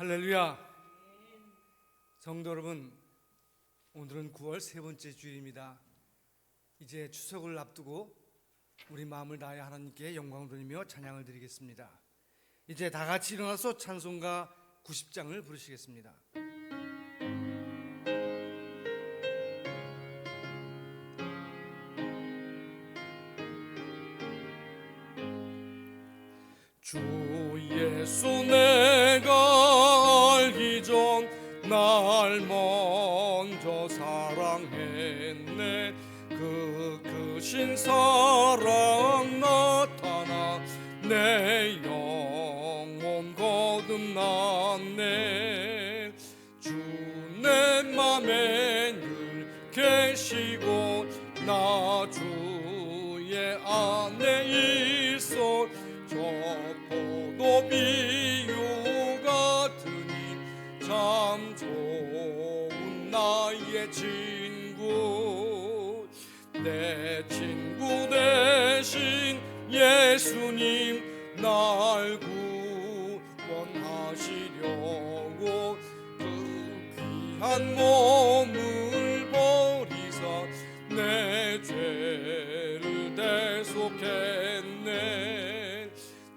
할렐루야. 성도 여러분, 오늘은 9월 세 번째 주일입니다. 이제 추석을 앞두고 우리 마음을 다해 하나님께 영광을 돌리며 찬양을 드리겠습니다. 이제 다 같이 일어나서 찬송가 90장을 부르시겠습니다. 주 예수 내가 알기 전 날 먼저 사랑했네. 그 크신 사랑 나타나 내 영혼 거듭났네. 주 내 맘에 늘 계시고 나 주의 안에 있어. 저 포도 비유 같으니 참 좋은 나의 친구. 내 친구 대신 예수님 날 구원하시려고 그 귀한 몸을 버리사 내 죄를 대속했네.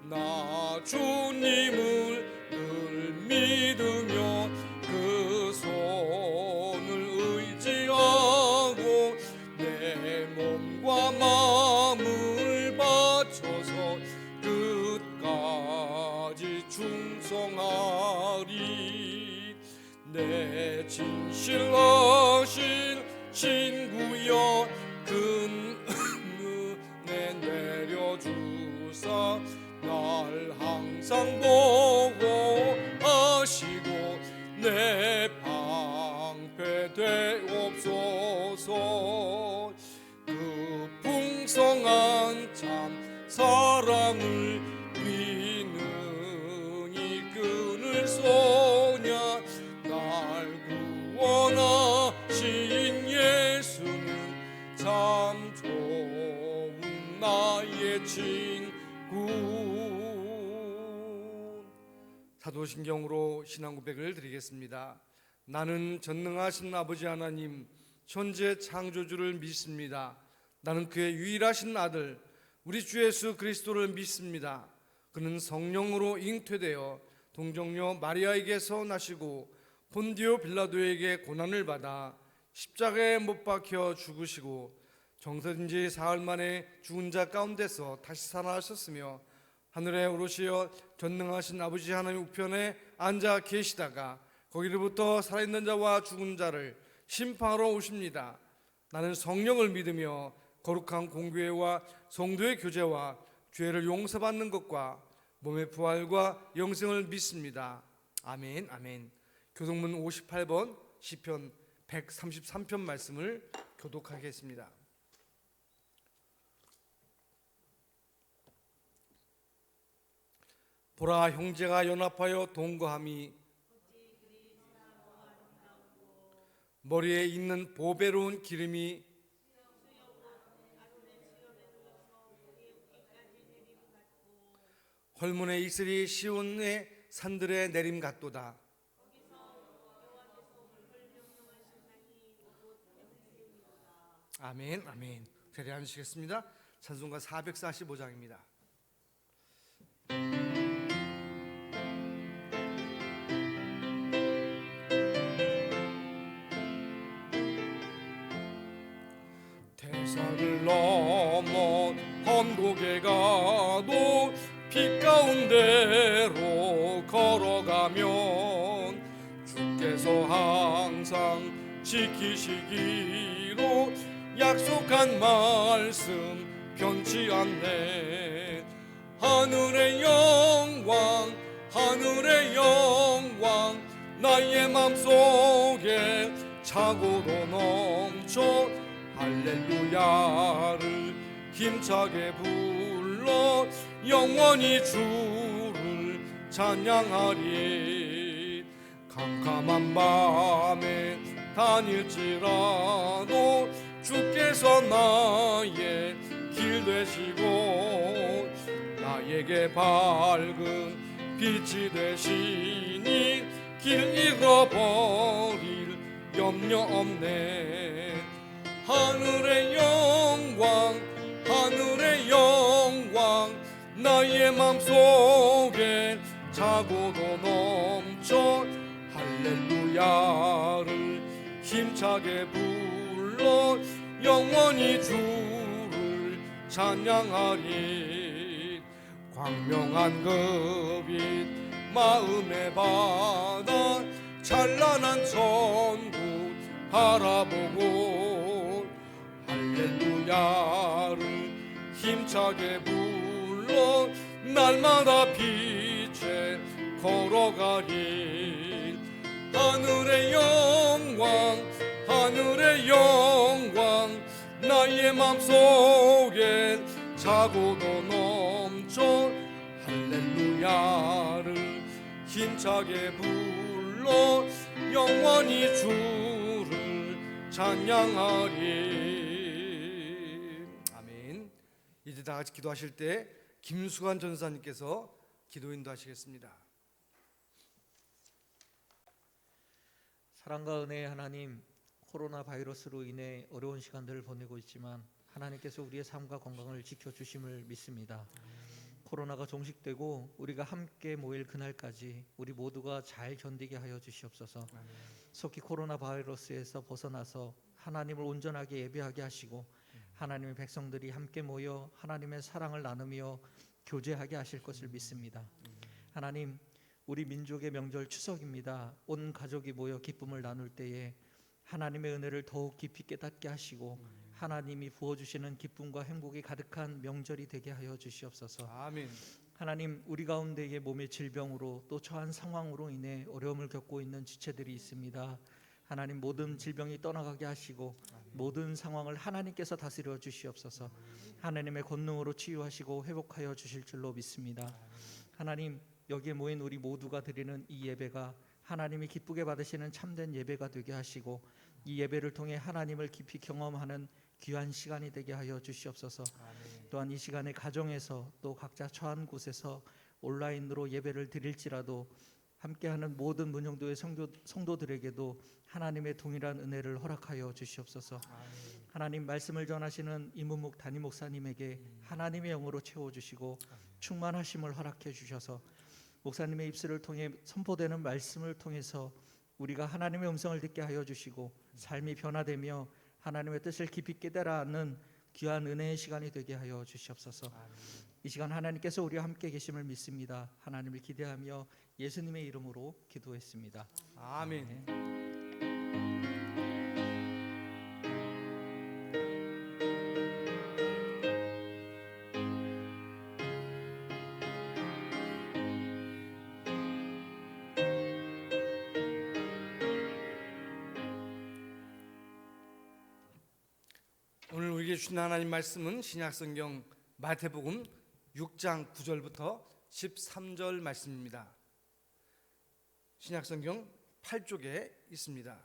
나 주님을 늘 믿으며 그 손을 의지하고 내 몸과 마음을 바쳐서 끝까지 충성하리. 내 진실하신 친구여 큰 은혜 내려주사 날 항상 보호하시고 내 방패 되옵소서. 그 풍성한 참 사랑을 위능히 끊을 소냐. 날 구원하신 예수는 참 좋은 나의 친구. 사도신경으로 신앙 고백을 드리겠습니다. 나는 전능하신 아버지 하나님 천지의 창조주를 믿습니다. 나는 그의 유일하신 아들 우리 주 예수 그리스도를 믿습니다. 그는 성령으로 잉태되어 동정녀 마리아에게서 나시고 본디오 빌라도에게 고난을 받아 십자가에 못 박혀 죽으시고 정서진 지 사흘 만에 죽은 자 가운데서 다시 살아나셨으며 하늘에 오르시어 전능하신 아버지 하나님 우편에 앉아 계시다가 거기로부터 살아있는 자와 죽은 자를 심판하러 오십니다. 나는 성령을 믿으며 거룩한 공교회와 성도의 교제와 죄를 용서받는 것과 몸의 부활과 영생을 믿습니다. 아멘. 아멘. 교동문 58번 시편 133편 말씀을 교독하겠습니다. 보라, 형제가 연합하여 동거함이 머리에 있는 보배로운 기름이 헐문에 이슬이 시온의 산들에 내림 같도다. 아멘. 아멘. 자리에 앉으시겠습니다. 찬송가 445장입니다. 대산을 넘어 험곡에 가도 빛 가운데로 걸어가면 주께서 항상 지키시기로 약속한 말씀 변치 않네. 하늘의 영광 하늘의 영광 나의 맘속에 차고도 넘쳐 할렐루야를 힘차게 불러 영원히 주를 찬양하리. 캄캄한 밤에 다닐지라도 주께서 나의 길 되시고 나에게 밝은 빛이 되시니 길 잃어버릴 염려 없네. 하늘의 영광 하늘의 영광 나의 맘속에 차고도 넘쳐 할렐루야를 힘차게 불러 영원히 주를 찬양하리. 광명한 그 빛 마음의 바다 찬란한 천국 바라보고 할렐루야를 힘차게 불러 날마다 빛에 걸어가리. 하늘의 영광 하늘의 영광 나의 맘속에 차고도 넘쳐 할렐루야를 힘차게 불러 영원히 주를 찬양하리. 아멘. 이제 다 같이 기도하실 때 김수관 전사님께서 기도 인도하시겠습니다. 사랑과 은혜의 하나님, 코로나 바이러스로 인해 어려운 시간들을 보내고 있지만 하나님께서 우리의 삶과 건강을 지켜주심을 믿습니다. 코로나가 종식되고 우리가 함께 모일 그날까지 우리 모두가 잘 견디게 하여 주시옵소서. 속히 코로나 바이러스에서 벗어나서 하나님을 온전하게 예배하게 하시고 하나님의 백성들이 함께 모여 하나님의 사랑을 나누며 교제하게 하실 것을 믿습니다. 하나님, 우리 민족의 명절 추석입니다. 온 가족이 모여 기쁨을 나눌 때에 하나님의 은혜를 더욱 깊이 깨닫게 하시고 하나님이 부어주시는 기쁨과 행복이 가득한 명절이 되게 하여 주시옵소서. 아멘. 하나님, 우리 가운데에 몸의 질병으로 또 처한 상황으로 인해 어려움을 겪고 있는 지체들이 있습니다. 하나님, 모든 질병이 떠나가게 하시고 모든 상황을 하나님께서 다스려 주시옵소서. 하나님의 권능으로 치유하시고 회복하여 주실 줄로 믿습니다. 하나님, 여기에 모인 우리 모두가 드리는 이 예배가 하나님이 기쁘게 받으시는 참된 예배가 되게 하시고 이 예배를 통해 하나님을 깊이 경험하는 귀한 시간이 되게 하여 주시옵소서. 또한 이 시간에 가정에서 또 각자 처한 곳에서 온라인으로 예배를 드릴지라도 함께하는 모든 문영도의 성도들에게도 하나님의 동일한 은혜를 허락하여 주시옵소서. 하나님, 말씀을 전하시는 이문묵 담임 목사님에게 하나님의 영으로 채워주시고 충만하심을 허락해 주셔서 목사님의 입술을 통해 선포되는 말씀을 통해서 우리가 하나님의 음성을 듣게 하여 주시고 삶이 변화되며 하나님의 뜻을 깊이 깨달아하는 귀한 은혜의 시간이 되게 하여 주시옵소서. 이 시간 하나님께서 우리와 함께 계심을 믿습니다. 하나님을 기대하며 예수님의 이름으로 기도했습니다. 아멘. 오늘 우리에게 주신 하나님 말씀은 신약성경 마태복음 6장 9절부터 13절 말씀입니다. 신약성경 8쪽에 있습니다.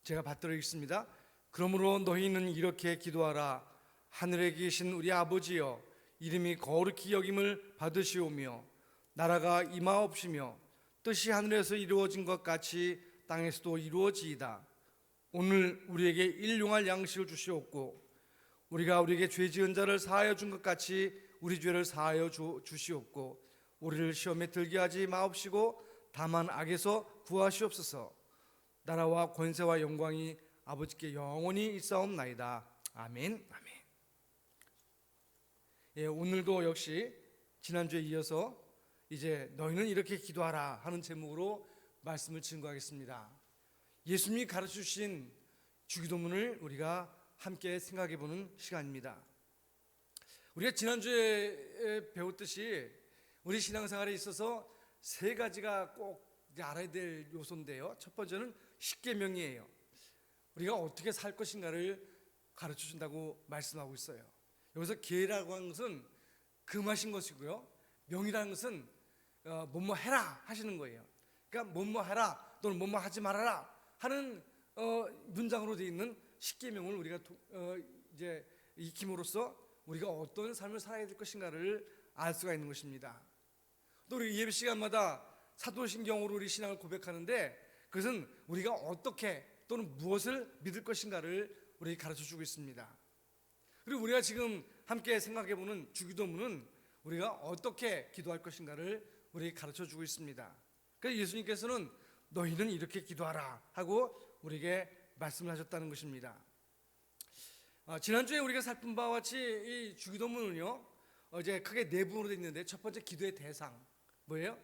제가 받들어 읽습니다. 그러므로 너희는 이렇게 기도하라. 하늘에 계신 우리 아버지여, 이름이 거룩히 여김을 받으시오며 나라가 임하옵시며 뜻이 하늘에서 이루어진 것 같이 땅에서도 이루어지이다. 오늘 우리에게 일용할 양식을 주시옵고 우리가 우리에게 죄 지은 자를 사하여 준 것 같이 우리 죄를 사하여 주시옵고 우리를 시험에 들게 하지 마옵시고 다만 악에서 구하시옵소서. 나라와 권세와 영광이 아버지께 영원히 있사옵나이다. 아멘. 아멘. 예, 오늘도 역시 지난주에 이어서 이제 너희는 이렇게 기도하라 하는 제목으로 말씀을 증거하겠습니다. 예수님이 가르쳐주신 주기도문을 우리가 함께 생각해보는 시간입니다. 우리가 지난주에 배웠듯이 우리 신앙생활에 있어서 세 가지가 꼭 알아야 될 요소인데요. 첫 번째는 십계명이에요. 우리가 어떻게 살 것인가를 가르쳐준다고 말씀하고 있어요. 여기서 계라고 하는 것은 금하신 것이고요, 명이라는 것은 뭐뭐 해라 하시는 거예요. 그러니까 뭐뭐 해라 또는 뭐뭐 하지 말아라 하는 문장으로 되어 있는 십계명을 우리가 이제 익힘으로써 우리가 어떤 삶을 살아야 될 것인가를 알 수가 있는 것입니다. 또 우리 예배 시간마다 사도신경으로 우리 신앙을 고백하는데 그것은 우리가 어떻게 또는 무엇을 믿을 것인가를 우리에게 가르쳐주고 있습니다. 그리고 우리가 지금 함께 생각해보는 주기도문은 우리가 어떻게 기도할 것인가를 우리에게 가르쳐주고 있습니다. 그래서 예수님께서는 너희는 이렇게 기도하라 하고 우리에게 말씀을 하셨다는 것입니다. 지난주에 우리가 살핀 바와 같이 이 주기도문은요 이제 크게 네 부분으로 되어 있는데, 첫 번째 기도의 대상 뭐예요?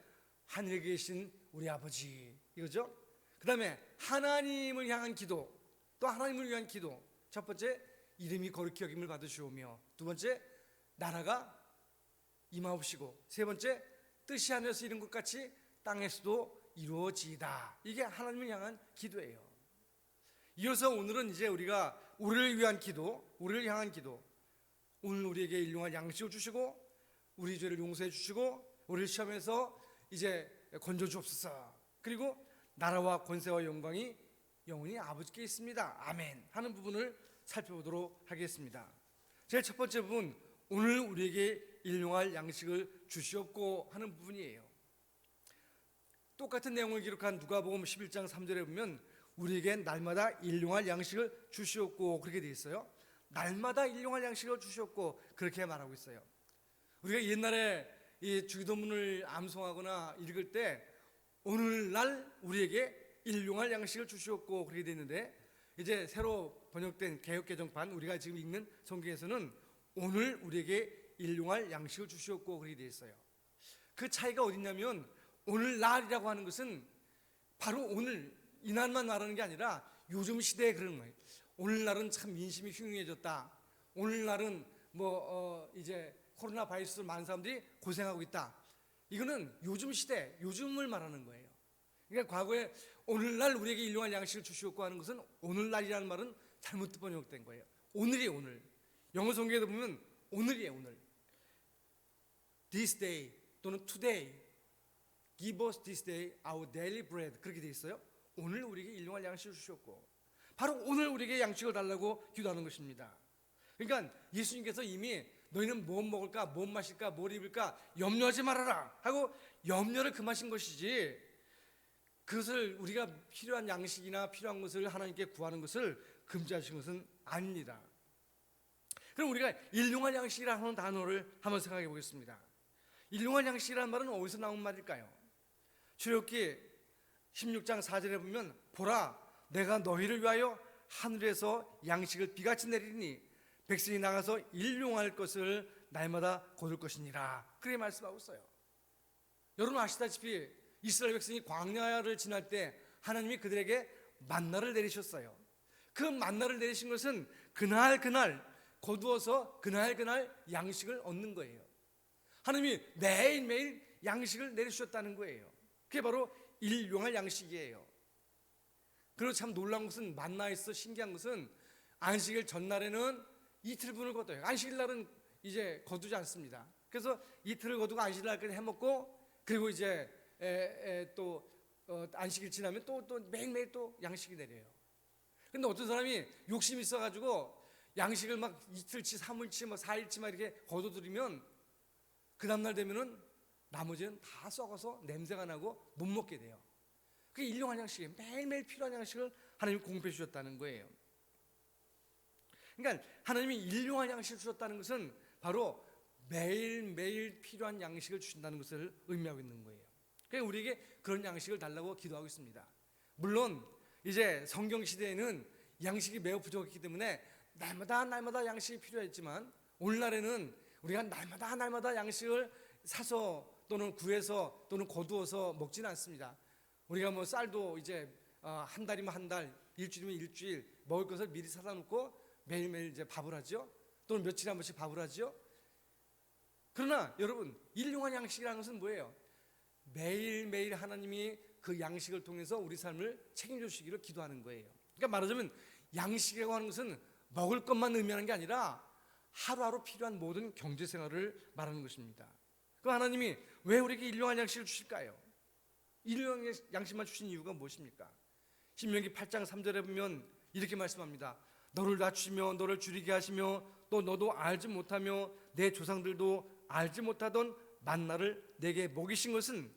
하늘에 계신 우리 아버지, 이거죠. 그 다음에 하나님을 향한 기도, 또 하나님을 위한 기도. 첫 번째, 이름이 거룩히 여김을 받으시오며, 두 번째, 나라가 임하옵시고, 세 번째, 뜻이 하늘에서 이룬 것 같이 땅에서도 이루어지이다. 이게 하나님을 향한 기도예요. 이어서 오늘은 이제 우리가 우리를 위한 기도, 우리를 향한 기도. 오늘 우리에게 일용할 양식을 주시고 우리 죄를 용서해 주시고 우리를 시험에서 이제 건져 주옵소서. 그리고 나라와 권세와 영광이 영원히 아버지께 있습니다. 아멘 하는 부분을 살펴보도록 하겠습니다. 제일 첫 번째 부분, 오늘 우리에게 일용할 양식을 주시옵고 하는 부분이에요. 똑같은 내용을 기록한 누가복음 11장 3절에 보면 우리에게 날마다 일용할 양식을 주시옵고 그렇게 되어 있어요. 날마다 일용할 양식을 주시옵고 그렇게 말하고 있어요. 우리가 옛날에 이 주기도문을 암송하거나 읽을 때 오늘날 우리에게 일용할 양식을 주시옵고 그렇게 되어 있는데, 이제 새로 번역된 개역개정판 우리가 지금 읽는 성경에서는 오늘 우리에게 일용할 양식을 주시옵고 그렇게 되어 있어요. 그 차이가 어디 있냐면, 오늘날이라고 하는 것은 바로 오늘 이날만 말하는 게 아니라 요즘 시대에 그런 거예요. 오늘날은 참 민심이 흉흉해졌다. 오늘날은 이제 코로나 바이러스로 많은 사람들이 고생하고 있다. 이거는 요즘 시대, 요즘을 말하는 거예요. 그러니까 과거에 오늘날 우리에게 일용할 양식을 주시옵고 하는 것은 오늘날이라는 말은 잘못 번역된 거예요. 오늘이 오늘. 영어 성경에도 보면 오늘이에요, 오늘. This day 또는 today, give us this day our daily bread, 그렇게 돼 있어요. 오늘 우리에게 일용할 양식을 주시옵고, 바로 오늘 우리에게 양식을 달라고 기도하는 것입니다. 그러니까 예수님께서 이미 너희는 뭐 먹을까, 뭐 마실까, 뭘 입을까 염려하지 말아라 하고 염려를 금하신 것이지, 그것을 우리가 필요한 양식이나 필요한 것을 하나님께 구하는 것을 금지하신 것은 아닙니다. 그럼 우리가 일용할 양식이라는 하는 단어를 한번 생각해 보겠습니다. 일용할 양식이라는 말은 어디서 나온 말일까요? 출애굽기 16장 4절에 보면 보라, 내가 너희를 위하여 하늘에서 양식을 비같이 내리니 백성이 나가서 일용할 것을 날마다 거둘 것이니라. 그렇게 말씀하고 있어요. 여러분 아시다시피 이스라엘 백성이 광야를 지날 때 하나님이 그들에게 만나를 내리셨어요. 그 만나를 내리신 것은 그날 거두어서 그날 양식을 얻는 거예요. 하나님이 매일매일 양식을 내리셨다는 거예요. 그게 바로 일용할 양식이에요. 그리고 참 놀라운 것은, 만나에서 신기한 것은 안식일 전날에는 이틀분을 거둬요. 안식일 날은 이제 거두지 않습니다. 그래서 이틀을 거두고 안식일 날까지 해먹고, 그리고 이제 또 안식일 지나면 또 매일매일 또 양식이 내려요. 근데 어떤 사람이 욕심이 있어가지고 양식을 막 이틀치, 3일치, 4일치 막 이렇게 거둬들이면 그 다음날 되면은 나머지는 다 썩어서 냄새가 나고 못 먹게 돼요. 그게 일용할 양식이에요. 매일매일 필요한 양식을 하나님이 공급해 주셨다는 거예요. 그러니까 하나님이 일용할 양식을 주셨다는 것은 바로 매일매일 필요한 양식을 주신다는 것을 의미하고 있는 거예요. 그러니까 우리에게 그런 양식을 달라고 기도하고 있습니다. 물론 이제 성경 시대에는 양식이 매우 부족했기 때문에 날마다 양식이 필요했지만, 오늘날에는 우리가 날마다 양식을 사서 또는 구해서 또는 거두어서 먹지는 않습니다. 우리가 뭐 쌀도 이제 한 달이면 한 달, 일주일이면 일주일 먹을 것을 미리 사다 놓고 매일매일 이제 밥을 하죠. 또는 며칠에 한 번씩 밥을 하죠. 그러나 여러분, 일용할 양식이라는 것은 뭐예요? 매일매일 하나님이 그 양식을 통해서 우리 삶을 책임져 주시기를 기도하는 거예요. 그러니까 말하자면 양식이라고 하는 것은 먹을 것만 의미하는 게 아니라 하루하루 필요한 모든 경제생활을 말하는 것입니다. 그 하나님이 왜 우리에게 일용할 양식을 주실까요? 일용할 양식만 주신 이유가 무엇입니까? 신명기 8장 3절에 보면 이렇게 말씀합니다. 너를 낮추며 너를 줄이게 하시며 또 너도 알지 못하며 내 조상들도 알지 못하던 만나를 내게 먹이신 것은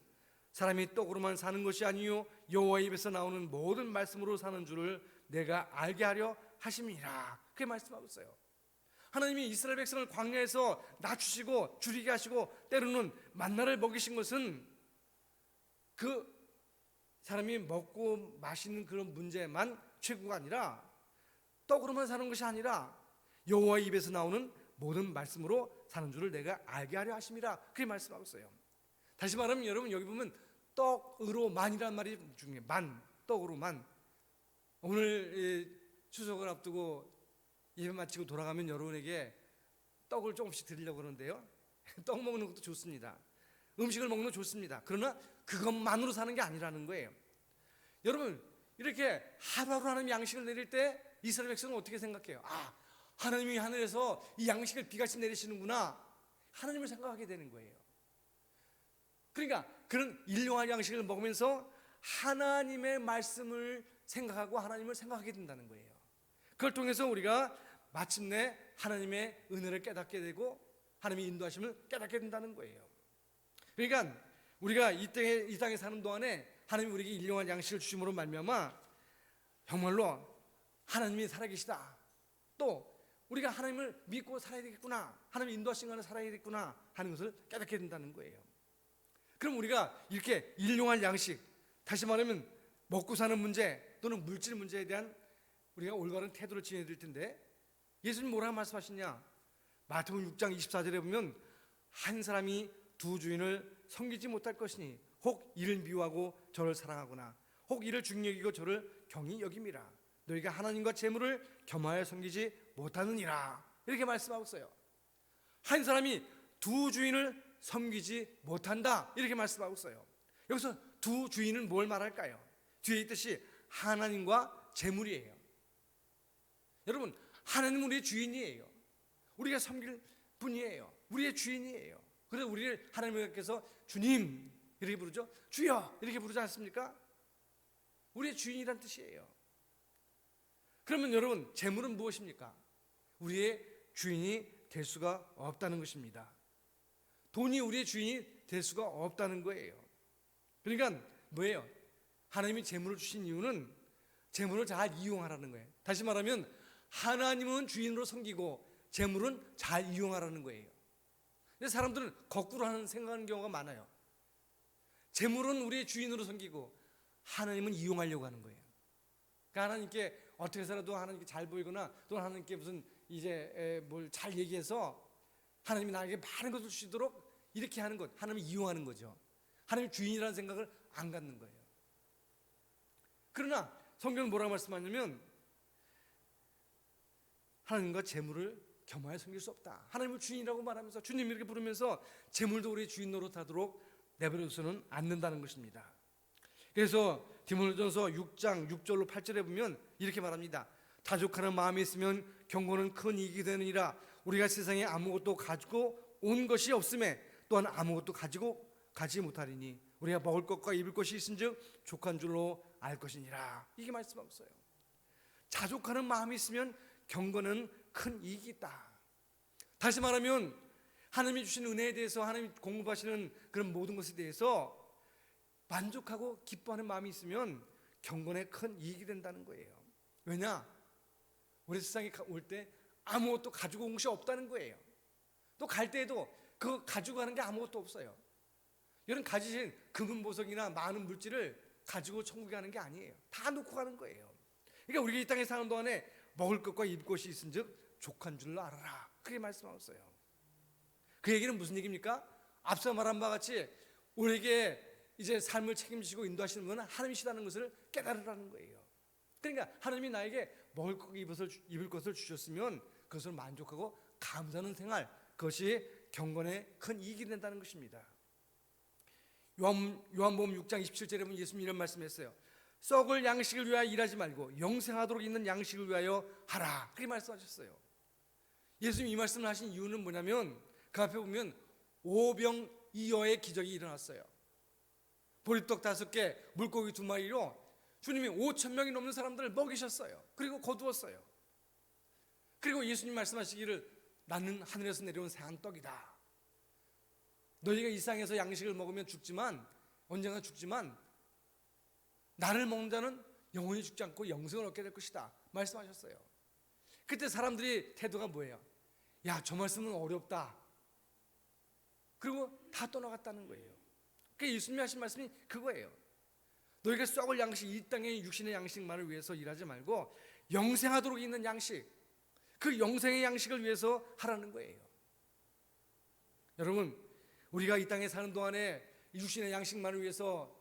사람이 떡으로만 사는 것이 아니요 여호와의 입에서 나오는 모든 말씀으로 사는 줄을 내가 알게 하려 하심이라. 그렇게 말씀하고 있어요. 하나님이 이스라엘 백성을 광야에서 낮추시고 줄이게 하시고 때로는 만나를 먹이신 것은 그 사람이 먹고 마시는 그런 문제만 최고가 아니라 떡으로만 사는 것이 아니라 여호와의 입에서 나오는 모든 말씀으로 사는 줄을 내가 알게 하려 하심이라. 그렇게 말씀하고 있어요. 다시 말하면 여러분 여기 보면 떡으로만이라는 말이 중요해요. 떡으로만. 오늘 추석을 앞두고 예배 마치고 돌아가면 여러분에게 떡을 조금씩 드리려고 그러는데요. 떡 먹는 것도 좋습니다. 음식을 먹는 것도 좋습니다. 그러나 그것만으로 사는 게 아니라는 거예요. 여러분 이렇게 하루하루 하나님 양식을 내릴 때 이스라엘 백성은 어떻게 생각해요? 하나님이 하늘에서 이 양식을 비같이 내리시는구나. 하나님을 생각하게 되는 거예요. 그러니까 그런 일용할 양식을 먹으면서 하나님의 말씀을 생각하고 하나님을 생각하게 된다는 거예요. 그걸 통해서 우리가 마침내 하나님의 은혜를 깨닫게 되고 하나님의 인도하심을 깨닫게 된다는 거예요. 그러니까 우리가 이 땅에 사는 동안에 하나님이 우리에게 일용할 양식을 주심으로 말미암아 정말로 하나님이 살아계시다. 또 우리가 하나님을 믿고 살아야 되겠구나. 하나님의 인도하신 것을 살아야 되겠구나 하는 것을 깨닫게 된다는 거예요. 그럼 우리가 이렇게 일용할 양식, 다시 말하면 먹고 사는 문제 또는 물질 문제에 대한 우리가 올바른 태도를 지녀야 될 텐데 예수님 뭐라고 말씀하시냐? 마태복음 6장 24절에 보면 한 사람이 두 주인을 섬기지 못할 것이니 혹 이를 미워하고 저를 사랑하거나 혹 이를 중히 여기고 저를 경히 여김이라. 너희가 하나님과 재물을 겸하여 섬기지 못하느니라. 이렇게 말씀하고 있어요. 한 사람이 두 주인을 섬기지 못한다. 이렇게 말씀하고 있어요. 여기서 두 주인은 뭘 말할까요? 뒤에 있듯이 하나님과 재물이에요. 여러분 하나님은 우리의 주인이에요. 우리가 섬길 분이에요. 우리의 주인이에요. 그래서 우리를 하나님께서 주님 이렇게 부르죠. 주여 이렇게 부르지 않습니까? 우리의 주인이란 뜻이에요. 그러면 여러분 재물은 무엇입니까? 우리의 주인이 될 수가 없다는 것입니다. 돈이 우리의 주인이 될 수가 없다는 거예요. 그러니까 뭐예요? 하나님이 재물을 주신 이유는 재물을 잘 이용하라는 거예요. 다시 말하면 하나님은 주인으로 섬기고 재물은 잘 이용하라는 거예요. 근데 사람들은 거꾸로 생각하는 경우가 많아요. 재물은 우리의 주인으로 섬기고 하나님은 이용하려고 하는 거예요. 그러니까 하나님께 어떻게 살아도 하나님께 잘 보이거나 또는 하나님께 무슨 이제 뭘 잘 얘기해서 하나님이 나에게 많은 것을 주시도록 이렇게 하는 것, 하나님을 이용하는 거죠. 하나님이 주인이라는 생각을 안 갖는 거예요. 그러나 성경은 뭐라고 말씀하냐면 하나님과 재물을 겸하여 섬길 수 없다. 하나님을 주인이라고 말하면서 주님 이렇게 부르면서 재물도 우리의 주인 노릇하도록 내버려두서는 않는다는 것입니다. 그래서 디모데전서 6장 6절로 8절에 보면 이렇게 말합니다. 다족하는 마음이 있으면 경고는 큰 이익이 되느니라. 우리가 세상에 아무것도 가지고 온 것이 없음에 또한 아무것도 가지고 가지 못하리니 우리가 먹을 것과 입을 것이 있은즉 족한 줄로 알 것이니라. 이게 말씀하고 있어요. 자족하는 마음이 있으면 경건은 큰 이익이 있다. 다시 말하면 하나님이 주신 은혜에 대해서 하나님이 공급하시는 그런 모든 것에 대해서 만족하고 기뻐하는 마음이 있으면 경건에 큰 이익이 된다는 거예요. 왜냐? 우리 세상에 올 때 아무것도 가지고 온 것이 없다는 거예요. 또 갈 때에도 그거 가지고 가는 게 아무것도 없어요. 여러분 가지신 금은 보석이나 많은 물질을 가지고 천국에 가는 게 아니에요. 다 놓고 가는 거예요. 그러니까 우리가 이 땅에 사는 동안에 먹을 것과 입을 것이 있은즉 족한 줄로 알아라. 그렇게 말씀하고 있어요. 그 얘기는 무슨 얘기입니까? 앞서 말한 바와 같이 우리에게 이제 삶을 책임지고 인도하시는 분은 하나님이시라는 것을 깨달으라는 거예요. 그러니까 하나님이 나에게 먹을 것, 입을 것을 주셨으면 그것을 만족하고 감사하는 생활, 그것이 경건에 큰 이익이 된다는 것입니다. 요한복음 6장 27절에 보면 예수님이 이런 말씀했어요. 썩을 양식을 위하여 일하지 말고 영생하도록 있는 양식을 위하여 하라. 그렇게 말씀하셨어요. 예수님이 이 말씀을 하신 이유는 뭐냐면 그 앞에 보면 오병이어의 기적이 일어났어요. 보리떡 5개, 물고기 2마리로 주님이 5,000명이 넘는 사람들을 먹이셨어요. 그리고 거두었어요. 그리고 예수님 말씀하시기를 나는 하늘에서 내려온 새한 떡이다. 너희가 이 세상에서 양식을 먹으면 죽지만 언젠가 죽지만 나를 먹는 자는 영원히 죽지 않고 영생을 얻게 될 것이다 말씀하셨어요. 그때 사람들이 태도가 뭐예요? 야, 저 말씀은 어렵다. 그리고 다 떠나갔다는 거예요. 그러니까 예수님이 하신 말씀이 그거예요. 너희가 썩을 양식, 이 땅의 육신의 양식만을 위해서 일하지 말고 영생하도록 있는 양식, 그 영생의 양식을 위해서 하라는 거예요. 여러분, 우리가 이 땅에 사는 동안에 육신의 양식만을 위해서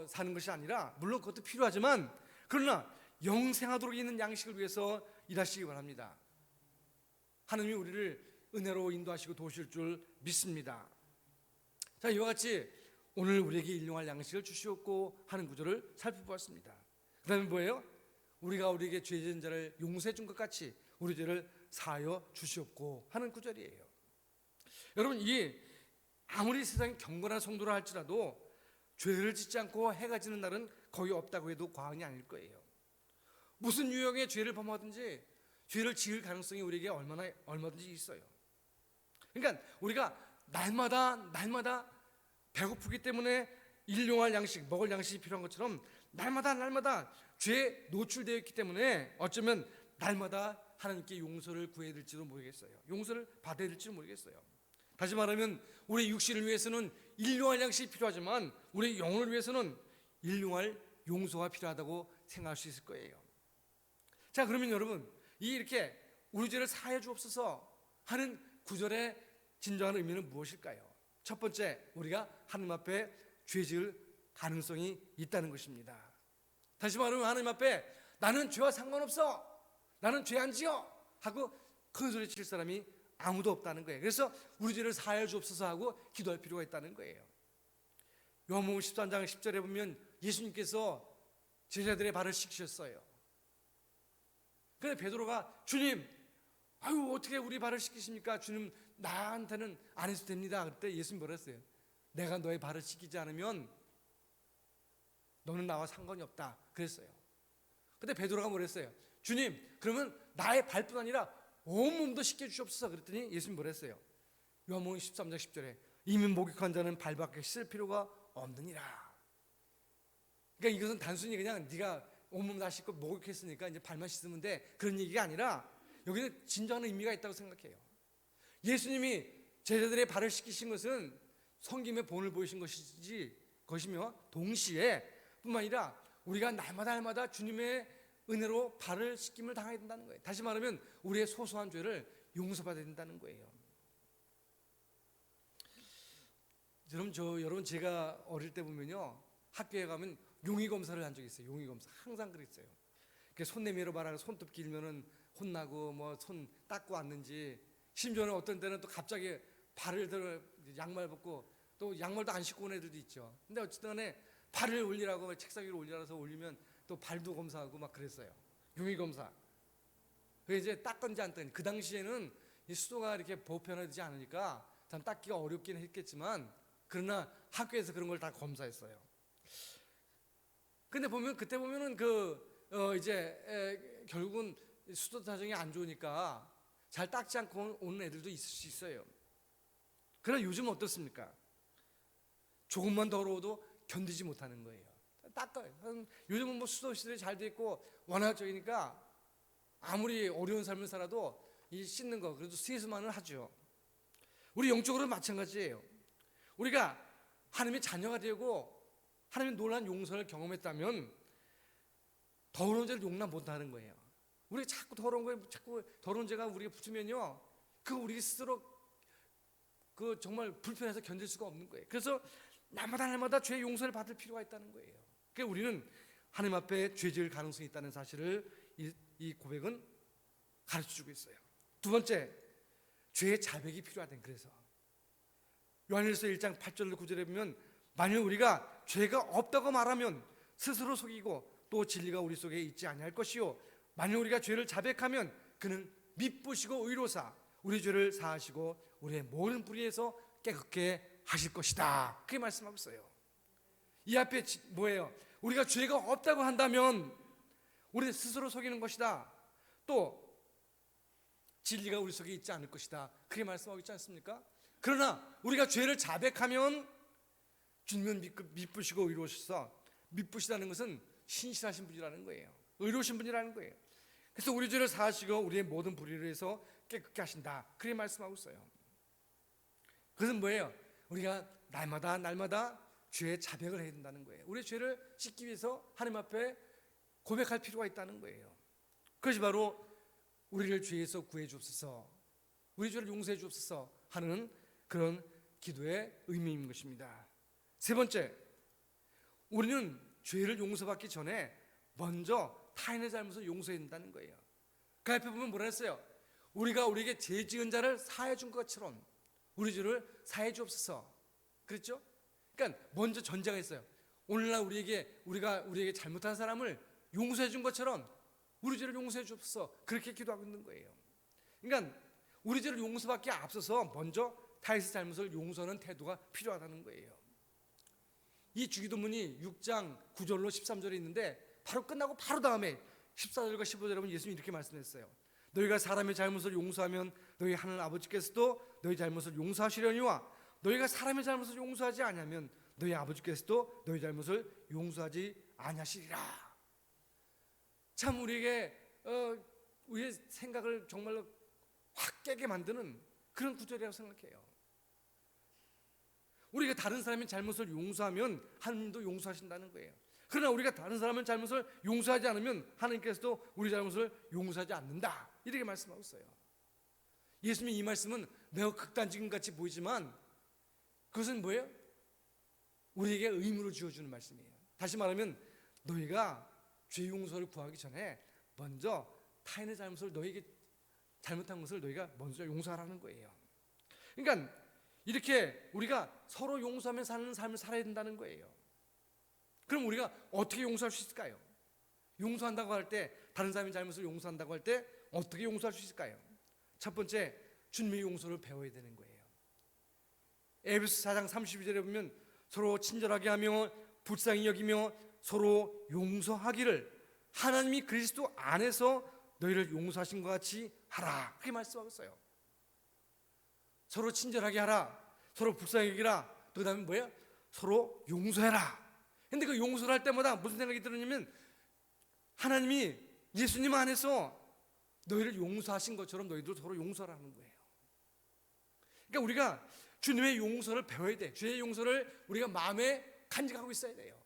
사는 것이 아니라 물론 그것도 필요하지만 그러나 영생하도록 있는 양식을 위해서 일하시기 바랍니다. 하느님이 우리를 은혜로 인도하시고 도우실 줄 믿습니다. 자, 이와 같이 오늘 우리에게 일용할 양식을 주시옵고 하는 구절을 살펴보았습니다. 그 다음에 뭐예요? 우리가 우리에게 죄 지은 자를 용서해 준 것 같이 우리 죄를 사하여 주시옵고 하는 구절이에요. 여러분, 이게 아무리 세상이 경건한 성도라 할지라도 죄를 짓지 않고 해가 지는 날은 거의 없다고 해도 과언이 아닐 거예요. 무슨 유형의 죄를 범하든지 죄를 지을 가능성이 우리에게 얼마든지 있어요. 그러니까 우리가 날마다 배고프기 때문에 일용할 양식, 먹을 양식이 필요한 것처럼 날마다 죄에 노출되어 있기 때문에 어쩌면 날마다 하나님께 용서를 구해야 될지도 모르겠어요. 용서를 받아야 될지도 모르겠어요. 다시 말하면 우리 육신을 위해서는 일용할 양식이 필요하지만 우리 영혼을 위해서는 일용할 용서가 필요하다고 생각할 수 있을 거예요. 자, 그러면 여러분, 이렇게 우리 죄를 사하여 주옵소서 하는 구절의 진정한 의미는 무엇일까요? 첫 번째, 우리가 하나님 앞에 죄 지을 가능성이 있다는 것입니다. 다시 말하면 하나님 앞에 나는 죄와 상관없어, 나는 죄 안 지어 하고 큰 소리 칠 사람이 아무도 없다는 거예요. 그래서 우리 죄를 사하여 주옵소서 하고 기도할 필요가 있다는 거예요. 요한복음 13장 10절에 보면 예수님께서 제자들의 발을 씻기셨어요. 그런데 베드로가 주님, 아유 어떻게 우리 발을 씻기십니까? 주님, 나한테는 안 해도 됩니다. 그때 예수님 뭐라 했어요? 내가 너의 발을 씻기지 않으면 너는 나와 상관이 없다 그랬어요. 근데 베드로가 뭐라 했어요? 주님, 그러면 나의 발뿐 아니라 온몸도 씻겨 주시옵소서. 그랬더니 예수님 뭐라 했어요? 요한복음 13장 10절에 이미 목욕한 자는 발밖에 씻을 필요가 없느니라. 그러니까 이것은 단순히 그냥 네가 온몸 다 씻고 목욕했으니까 이제 발만 씻으면 돼, 그런 얘기가 아니라 여기는 진정한 의미가 있다고 생각해요. 예수님이 제자들의 발을 씻기신 것은 섬김의 본을 보이신 것이며 동시에 뿐만 아니라 우리가 날마다 주님의 은혜로 발을 씻김을 당해야 된다는 거예요. 다시 말하면 우리의 소소한 죄를 용서받아야 된다는 거예요. 여러분 제가 어릴 때 보면요, 학교에 가면 용의 검사를 한 적이 있어요. 용의 검사 항상 그랬어요. 손 내밀어 봐라, 손톱 길면은 혼나고 뭐 손 닦고 왔는지, 심지어는 어떤 때는 또 갑자기 발을 들어 양말 벗고 또 양말도 안 신고 온 애들도 있죠. 근데 어쨌든 간에 발을 올리라고 책상 위로 올리라서 올리면 또 발도 검사하고 막 그랬어요. 용의 검사. 그게 이제 닦건지 안 닦건지, 그 당시에는 이 수도가 이렇게 보편화되지 않으니까 참 닦기가 어렵긴 했겠지만 그러나 학교에서 그런 걸 다 검사했어요. 근데 그때 보면은 결국은 수도 사정이 안 좋으니까 잘 닦지 않고 오는 애들도 있을 수 있어요. 그러나 요즘은 어떻습니까? 조금만 더러워도 견디지 못하는 거예요. 닦아요. 요즘은 뭐 수도 시설이 잘 돼 있고 완화적이니까 아무리 어려운 삶을 살아도 이 씻는 거 그래도 세수만은 하죠. 우리 영적으로 마찬가지예요. 우리가 하나님의 자녀가 되고 하나님의 놀라운 용서를 경험했다면 더러운 죄를 용납 못하는 거예요. 우리가 자꾸 더러운 죄가 우리가 붙으면요, 우리 스스로 정말 불편해서 견딜 수가 없는 거예요. 그래서 날마다 죄 용서를 받을 필요가 있다는 거예요. 그러니까 우리는 하나님 앞에 죄 지을 가능성이 있다는 사실을 이 고백은 가르쳐주고 있어요. 두 번째, 죄의 자백이 필요하다는. 그래서 요한일서 1장 8절 9절에 보면 만일 우리가 죄가 없다고 말하면 스스로 속이고 또 진리가 우리 속에 있지 아니할 것이요 만일 우리가 죄를 자백하면 그는 미쁘시고 의로사 우리 죄를 사하시고 우리의 모든 불의에서 깨끗게 하실 것이다. 그렇게 말씀하고 있어요. 이 앞에 뭐예요? 우리가 죄가 없다고 한다면 우리 스스로 속이는 것이다. 또 진리가 우리 속에 있지 않을 것이다. 그렇게 말씀하고 있지 않습니까? 그러나 우리가 죄를 자백하면 주님은 미쁘시고 의로우셔서, 미쁘시다는 것은 신실하신 분이라는 거예요. 의로우신 분이라는 거예요. 그래서 우리 죄를 사하시고 우리의 모든 불의를 해서 깨끗게 하신다, 그렇게 말씀하고 있어요. 그것은 뭐예요? 우리가 날마다 죄의 자백을 해야 된다는 거예요. 우리의 죄를 씻기 위해서 하나님 앞에 고백할 필요가 있다는 거예요. 그것이 바로 우리를 죄에서 구해 주옵소서, 우리 죄를 용서해 주옵소서 하는 그런 기도의 의미인 것입니다. 세 번째, 우리는 죄를 용서받기 전에 먼저 타인의 잘못을 용서해야 된다는 거예요. 그 앞에 보면 뭐라 했어요? 우리가 우리에게 죄 지은 자를 사해 준 것처럼 우리 죄를 사해 주옵소서, 그랬죠? 그러니까 먼저 전제가 있어요. 오늘날 우리가 우리에게 잘못한 사람을 용서해 준 것처럼 우리 죄를 용서해 주옵소서, 그렇게 기도하고 있는 거예요. 그러니까 우리 죄를 용서받기 앞서서 먼저 타인의 잘못을 용서하는 태도가 필요하다는 거예요. 이 주기도문이 6장 9절로 13절에 있는데 바로 끝나고 바로 다음에 14절과 15절에 보면 예수님이 이렇게 말씀했어요. 너희가 사람의 잘못을 용서하면 너희 하늘 아버지께서도 너희 잘못을 용서하시려니와 너희가 사람의 잘못을 용서하지 아니하면 너희 아버지께서도 너희 잘못을 용서하지 아니하시리라. 참 우리에게 우리의 생각을 정말로 확 깨게 만드는 그런 구절이라고 생각해요. 우리가 다른 사람의 잘못을 용서하면 하나님도 용서하신다는 거예요. 그러나 우리가 다른 사람의 잘못을 용서하지 않으면 하나님께서도 우리 잘못을 용서하지 않는다, 이렇게 말씀하고 있어요. 예수님의 이 말씀은 매우 극단적인 같이 보이지만 그것은 뭐예요? 우리에게 의무를 주어주는 말씀이에요. 다시 말하면 너희가 죄 용서를 구하기 전에 먼저 타인의 잘못을, 너희에게 잘못한 것을 너희가 먼저 용서하라는 거예요. 그러니까 이렇게 우리가 서로 용서하며 사는 삶을 살아야 된다는 거예요. 그럼 우리가 어떻게 용서할 수 있을까요? 용서한다고 할 때, 다른 사람의 잘못을 용서한다고 할 때 어떻게 용서할 수 있을까요? 첫 번째, 주님의 용서를 배워야 되는 거예요. 에베소 4장 32절에 보면 서로 친절하게 하며 불쌍히 여기며 서로 용서하기를 하나님이 그리스도 안에서 너희를 용서하신 것 같이 하라, 그렇게 말씀하고 있어요. 서로 친절하게 하라, 서로 불쌍히 여기라, 또 그 다음에 뭐예요? 서로 용서해라. 근데 그 용서를 할 때마다 무슨 생각이 들었냐면 하나님이 예수님 안에서 너희를 용서하신 것처럼 너희도 서로 용서하라는 거예요. 그러니까 우리가 주님의 용서를 배워야 돼. 주의 용서를 우리가 마음에 간직하고 있어야 돼요.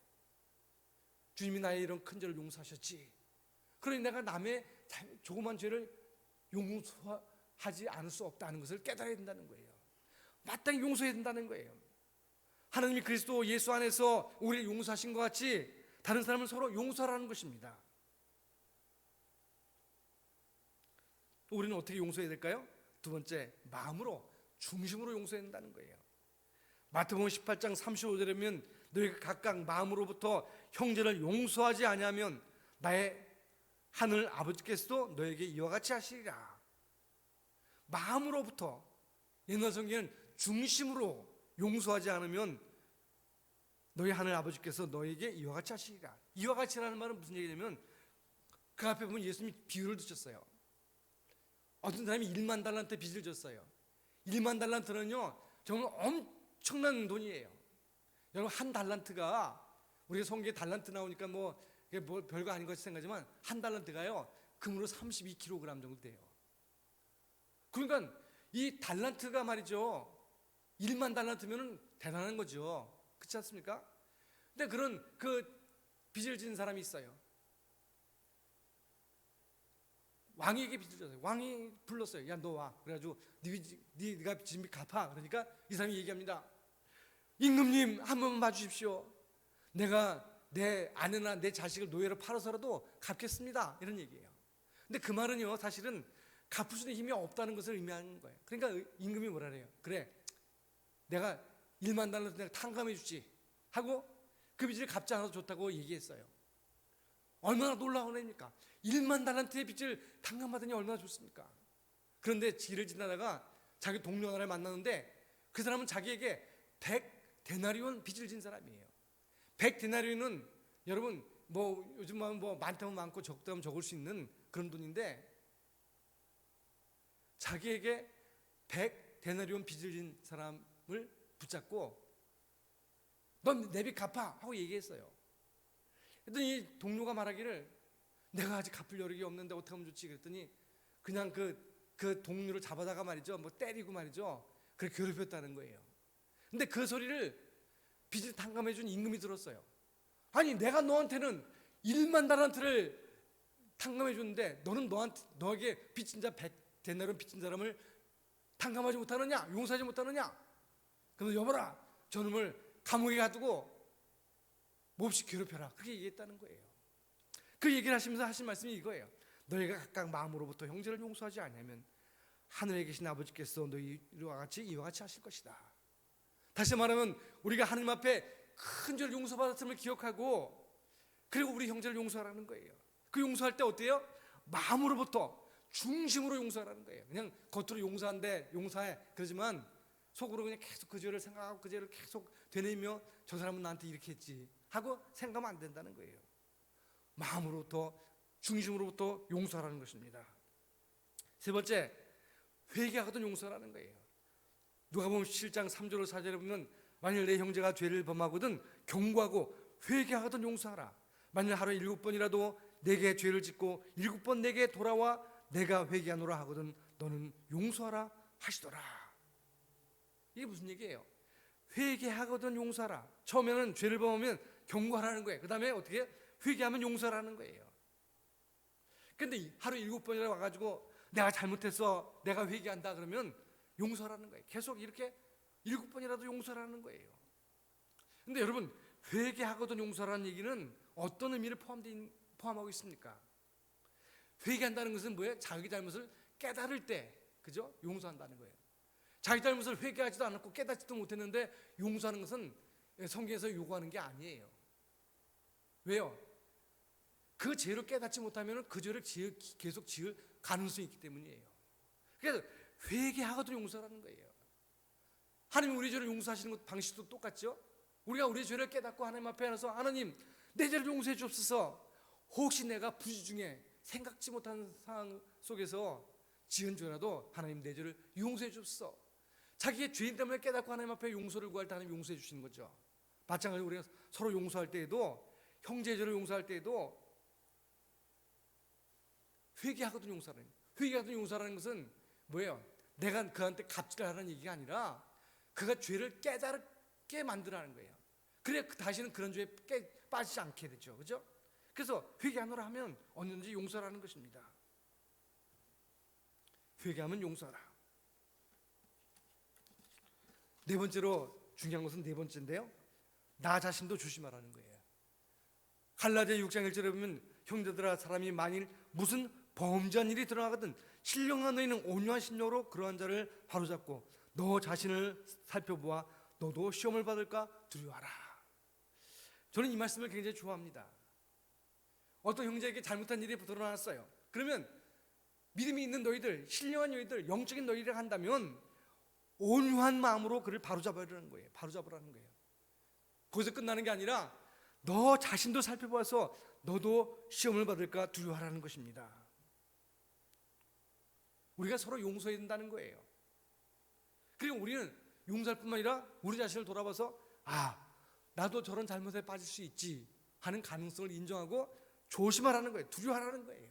주님이 나의 이런 큰 죄를 용서하셨지, 그러니 내가 남의 조그만 죄를 용서하지 않을 수 없다는 것을 깨달아야 된다는 거예요. 마땅히 용서해야 된다는 거예요. 하나님이 그리스도 예수 안에서 우리를 용서하신 것 같이 다른 사람을 서로 용서하라는 것입니다. 우리는 어떻게 용서해야 될까요? 두 번째, 마음으로, 중심으로 용서해야 된다는 거예요. 마태복음 18장 35절에 보면 너희가 각각 마음으로부터 형제를 용서하지 아니하면 나의 하늘 아버지께서도 너에게 이와 같이 하시리라. 마음으로부터, 옛날 성경에는 중심으로 용서하지 않으면 너희 하늘 아버지께서 너에게 이와 같이 하시리라. 이와 같이라는 말은 무슨 얘기냐면 그 앞에 보면 예수님이 비유를 드셨어요. 어떤 사람이 1만 달란트 빚을 졌어요. 1만 달란트는요 정말 엄청난 돈이에요. 여러분, 한 달란트가, 우리가 성경에 달란트 나오니까 뭐 별거 아닌 것 같이 생각하지만 한 달란트가요 금으로 32kg 정도 돼요. 그러니까 이 달란트가 말이죠 1만 달란트면 대단한 거죠. 그렇지 않습니까? 근데 그런 빚을 지는 사람이 있어요. 왕에게 빚을 졌어요. 왕이 불렀어요. 야, 너 와. 그래가지고 네가 빚 갚아. 그러니까 이 사람이 얘기합니다. 임금님, 한 번만 봐주십시오. 내가 내 아내나 내 자식을 노예로 팔아서라도 갚겠습니다, 이런 얘기예요. 근데 그 말은요 사실은 갚을 수 있는 힘이 없다는 것을 의미하는 거예요. 그러니까 임금이 뭐라 그래요? 그래, 내가 1만 달러도 내가 탕감해 주지 하고 그 빚을 갚지 않아도 좋다고 얘기했어요. 얼마나 놀라운 애입니까? 1만 달란트의 빚을 탕감받으니 얼마나 좋습니까? 그런데 길을 지나다가 자기 동료 하나를 만났는데 그 사람은 자기에게 100데나리온 빚을 진 사람이에요. 100데나리온은 여러분 뭐 요즘 뭐 많다면 많고 적다면 적을 수 있는 그런 돈인데 자기에게 데나리온 빚을 진 사람을 붙잡고 넌 내 빚 갚아 하고 얘기했어요. 그랬더니 이 동료가 말하기를 내가 아직 갚을 여력이 없는데 어떻게 하면 좋지? 그랬더니 그냥 그 동료를 잡아다가 말이죠, 뭐 때리고 말이죠, 그렇게 괴롭혔다는 거예요. 근데 그 소리를 빚을 탕감해준 임금이 들었어요. 아니 내가 너한테는 1만 달란트를 탕감해 줬는데 너는 너에게 빚진 자 100데나리온 빚진 사람을 탕감하지 못하느냐, 용서하지 못하느냐? 그러면 여보라, 저놈을 감옥에 가두고 몹시 괴롭혀라, 그렇게 얘기했다는 거예요. 그 얘기를 하시면서 하신 말씀이 이거예요. 너희가 각각 마음으로부터 형제를 용서하지 않으면 하늘에 계신 아버지께서 너희와 같이 이와 같이 하실 것이다. 다시 말하면 우리가 하나님 앞에 큰 죄를 용서받았음을 기억하고 그리고 우리 형제를 용서하라는 거예요. 그 용서할 때 어때요? 마음으로부터 중심으로 용서하라는 거예요. 그냥 겉으로 용서한데 용서해 그러지만 속으로 그냥 계속 그 죄를 생각하고 그 죄를 계속 되뇌며 저 사람은 나한테 이렇게 했지 하고 생각하면 안 된다는 거예요. 마음으로부터 중심으로부터 용서하라는 것입니다. 세 번째, 회개하거든 용서라는 거예요. 누가복음 7장 3절로 4절에 보면 만일 내 형제가 죄를 범하거든 경고하고 회개하거든 용서하라. 만일 하루에 7번이라도 내게 죄를 짓고 7번 내게 돌아와 내가 회개하노라 하거든 너는 용서하라 하시더라. 이게 무슨 얘기예요? 회개하거든 용서하라. 처음에는 죄를 범하면 경고하라는 거예요. 그 다음에 어떻게? 회개하면 용서하라는 거예요. 근데 하루 7번이나 와가지고 내가 잘못했어, 내가 회개한다 그러면 용서하라는 거예요. 계속 이렇게 7번이라도 용서하라는 거예요. 근데 여러분, 회개하거든 용서라는 얘기는 어떤 의미를 포함하고 있습니까? 회개한다는 것은 뭐예요? 자기 잘못을 깨달을 때, 그죠? 용서한다는 거예요. 자기 잘못을 회개하지도 않았고 깨닫지도 못했는데 용서하는 것은 성경에서 요구하는 게 아니에요. 왜요? 그 죄를 깨닫지 못하면 그 죄를 계속 지을 가능성이 있기 때문이에요. 그래서 회개하거든 용서라는 거예요. 하나님이 우리 죄를 용서하시는 것 방식도 똑같죠? 우리가 우리 죄를 깨닫고 하나님 앞에 나서 하나님 내 죄를 용서해 주옵소서. 혹시 내가 부지 중에 생각지 못한 상황 속에서 지은 죄라도 하나님 내 죄를 용서해 주옵소서. 자기의 죄인 때문에 깨닫고 하나님 앞에 용서를 구할 때 하나님 용서해 주시는 거죠. 마찬가지로 우리가 서로 용서할 때에도, 형제의 죄를 용서할 때에도 회개하거든 용서라는, 회개하거든 용서라는 것은 뭐예요? 내가 그한테 갑질을 하라는 얘기가 아니라 그가 죄를 깨닫게 만들라는 거예요. 그래 다시는 그런 죄에 빠지지 않게 되죠. 그죠? 그래서 회개하노라 하면 언제든지 용서라는 것입니다. 회개하면 용서하라. 네 번째로 중요한 것은 네 번째인데요, 나 자신도 조심하라는 거예요. 갈라디아 6장 1절에 보면 형제들아, 사람이 만일 무슨 범죄한 일이 드러나거든 신령한 너희는 온유한 심령으로 그러한 자를 바로잡고 너 자신을 살펴보아 너도 시험을 받을까 두려워하라. 저는 이 말씀을 굉장히 좋아합니다. 어떤 형제에게 잘못한 일이 드러났어요. 그러면 믿음이 있는 너희들, 신령한 너희들, 영적인 너희를 한다면 온유한 마음으로 그를 바로잡으라는 거예요. 바로잡으라는 거예요. 거기서 끝나는 게 아니라 너 자신도 살펴봐서 너도 시험을 받을까 두려워하라는 것입니다. 우리가 서로 용서해야 된다는 거예요. 그리고 우리는 용서할 뿐만 아니라 우리 자신을 돌아봐서 나도 저런 잘못에 빠질 수 있지 하는 가능성을 인정하고 조심하라는 거예요. 두려워하라는 거예요.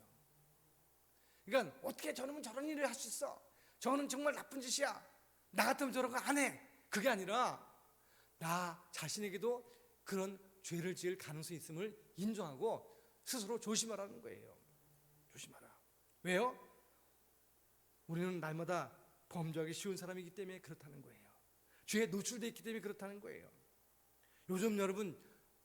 그러니까 어떻게 저놈은 저런 일을 할 수 있어? 저는 정말 나쁜 짓이야. 나 같으면 저런 거 안 해. 그게 아니라 나 자신에게도 그런 죄를 지을 가능성이 있음을 인정하고 스스로 조심하라는 거예요. 조심하라. 왜요? 우리는 날마다 범죄하기 쉬운 사람이기 때문에 그렇다는 거예요. 죄에 노출되어 있기 때문에 그렇다는 거예요. 요즘 여러분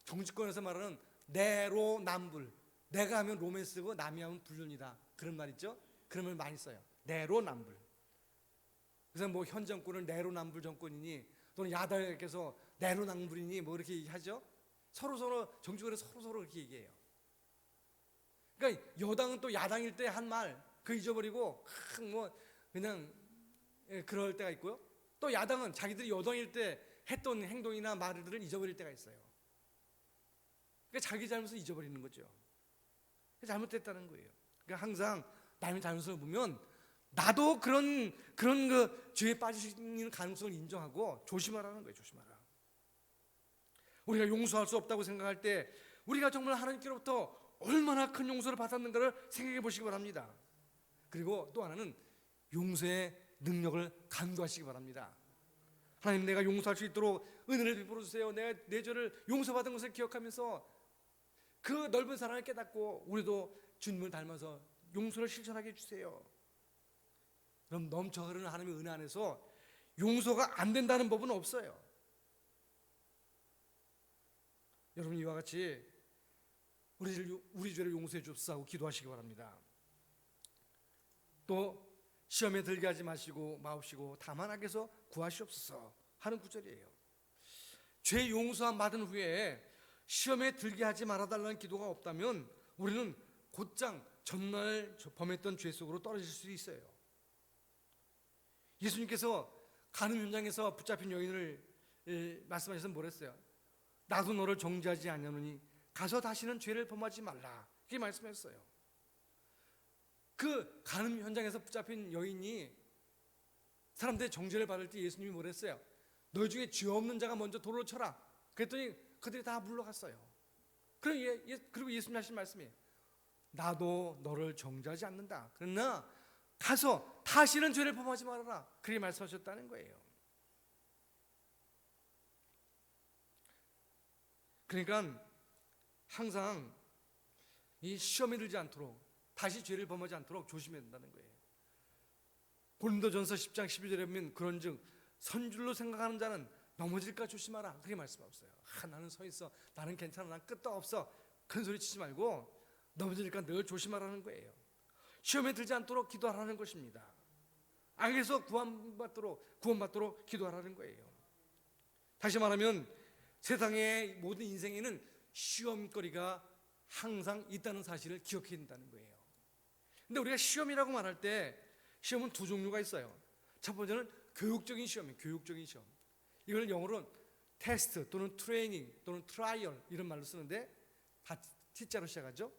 정치권에서 말하는 내로남불, 내가 하면 로맨스고 남이 하면 불륜이다, 그런 말 있죠? 그런 말 많이 써요. 내로남불. 그래서 뭐 현 정권은 내로남불 정권이니 또는 야당에서 내로남불이니 뭐 이렇게 얘기하죠. 서로 정치권에 서로 그렇게 얘기해요. 그러니까 여당은 또 야당일 때 한 말 그 잊어버리고 뭐 그냥 그럴 때가 있고요. 또 야당은 자기들이 여당일 때 했던 행동이나 말들을 잊어버릴 때가 있어요. 그러니까 자기 잘못을 잊어버리는 거죠. 잘못됐다는 거예요. 그러니까 항상 남의 잘못을 보면 나도 그런 그 죄에 빠질 수 있는 가능성을 인정하고 조심하라는 거예요. 조심하라. 우리가 용서할 수 없다고 생각할 때 우리가 정말 하나님께로부터 얼마나 큰 용서를 받았는가를 생각해 보시기 바랍니다. 그리고 또 하나는 용서의 능력을 간구하시기 바랍니다. 하나님, 내가 용서할 수 있도록 은혜를 베풀어 주세요. 내가 내 죄를 용서받은 것을 기억하면서 그 넓은 사랑을 깨닫고 우리도 주님을 닮아서 용서를 실천하게 해주세요. 그럼 넘쳐 흐르는 하나님의 은혜 안에서 용서가 안 된다는 법은 없어요. 여러분, 이와 같이 우리 죄를 용서해 주옵소서 하고 기도하시기 바랍니다. 또 시험에 들게 하지 마옵시고 다만 악에서 구하시옵소서 하는 구절이에요. 죄 용서함 받은 후에 시험에 들게 하지 말아달라는 기도가 없다면 우리는 곧장 전날 범했던 죄 속으로 떨어질 수 있어요. 예수님께서 간음 현장에서 붙잡힌 여인을 말씀하셔서 뭐랬어요? 나도 너를 정죄하지 아니하노니 가서 다시는 죄를 범하지 말라, 그렇게 말씀하셨어요. 그 간음 현장에서 붙잡힌 여인이 사람들의 정죄를 받을 때 예수님이 뭐랬어요? 너희 중에 죄 없는 자가 먼저 돌을 쳐라. 그랬더니 그들이 다 물러갔어요. 그리고 예수님이 하신 말씀이 나도 너를 정죄하지 않는다. 그러나 가서 다시는 죄를 범하지 말아라, 그렇게 말씀하셨다는 거예요. 그러니까 항상 이 시험에 들지 않도록, 다시 죄를 범하지 않도록 조심해야 된다는 거예요. 고린도전서 10장 12절에 보면 그런즉 선줄로 생각하는 자는 넘어질까 조심하라, 그렇게 말씀하셨어요. 나는 서 있어, 나는 괜찮아, 난 끄떡 없어, 큰 소리 치지 말고 넘어질까 늘 조심하라는 거예요. 시험에 들지 않도록 기도하라는 것입니다. 악에서 구원받도록 기도하라는 거예요. 다시 말하면 세상의 모든 인생에는 시험거리가 항상 있다는 사실을 기억해야 된다는 거예요. 근데 우리가 시험이라고 말할 때 시험은 두 종류가 있어요. 첫 번째는 교육적인 시험이에요. 교육적인 시험. 이걸 영어로 테스트 또는 트레이닝 또는 트라이얼 이런 말로 쓰는데 다 T자로 시작하죠.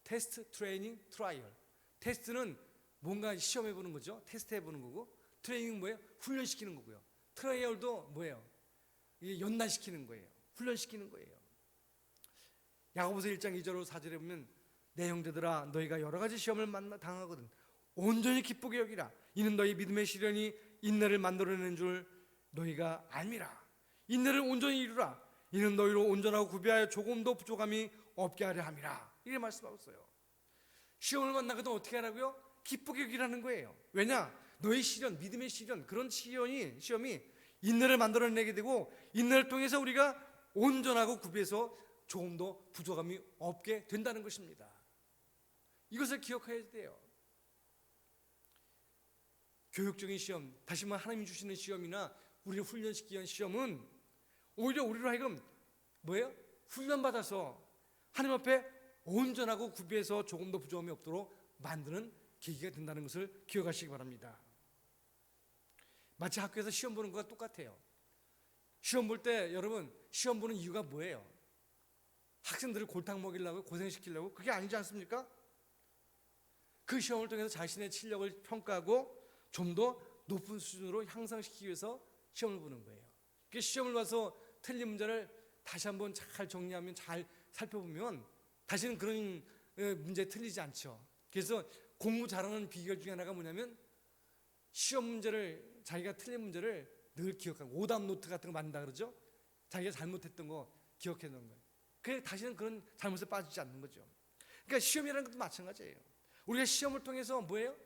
테스트, 트레이닝, 트라이얼. 테스트는 뭔가 시험해보는 거죠. 테스트해보는 거고, 트레이닝은 뭐예요? 훈련시키는 거고요. 트라이얼도 뭐예요? 연단시키는 거예요. 훈련시키는 거예요. 야고보서 1장 2절 4절에 보면 내 형제들아, 너희가 여러 가지 시험을 당하거든 온전히 기쁘게 여기라. 이는 너희 믿음의 시련이 인내를 만들어내는 줄 너희가 알미라. 인내를 온전히 이루라. 이는 너희로 온전하고 구비하여 조금도 부족함이 없게 하려 함이라. 이렇게 말씀하고 있어요. 시험을 만나거든 어떻게 하라고요? 기쁘게 여기라는 거예요. 왜냐? 너희 시련, 믿음의 시련, 그런 시험이 인내를 만들어내게 되고, 인내를 통해서 우리가 온전하고 구비해서 조금도 부족함이 없게 된다는 것입니다. 이것을 기억해야 돼요. 교육적인 시험, 다시 말해 하나님이 주시는 시험이나 우리를 훈련시키기 위한 시험은 오히려 우리로 하여금 뭐예요? 훈련받아서 하나님 앞에 온전하고 구비해서 조금도 부족함이 없도록 만드는 계기가 된다는 것을 기억하시기 바랍니다. 마치 학교에서 시험 보는 것과 똑같아요. 시험 볼 때 여러분, 시험 보는 이유가 뭐예요? 학생들을 골탕 먹이려고, 고생시키려고? 그게 아니지 않습니까? 그 시험을 통해서 자신의 실력을 평가하고 좀 더 높은 수준으로 향상시키기 위해서 시험을 보는 거예요. 그 시험을 봐서 틀린 문제를 다시 한번 잘 정리하면, 잘 살펴보면 다시는 그런 문제에 틀리지 않죠. 그래서 공부 잘하는 비결 중에 하나가 뭐냐면 시험 문제를, 자기가 틀린 문제를 늘 기억하고 오답 노트 같은 거 만든다 그러죠. 자기가 잘못했던 거 기억해 놓은 거예요. 그래 다시는 그런 잘못에 빠지지 않는 거죠. 그러니까 시험이라는 것도 마찬가지예요. 우리가 시험을 통해서 뭐예요?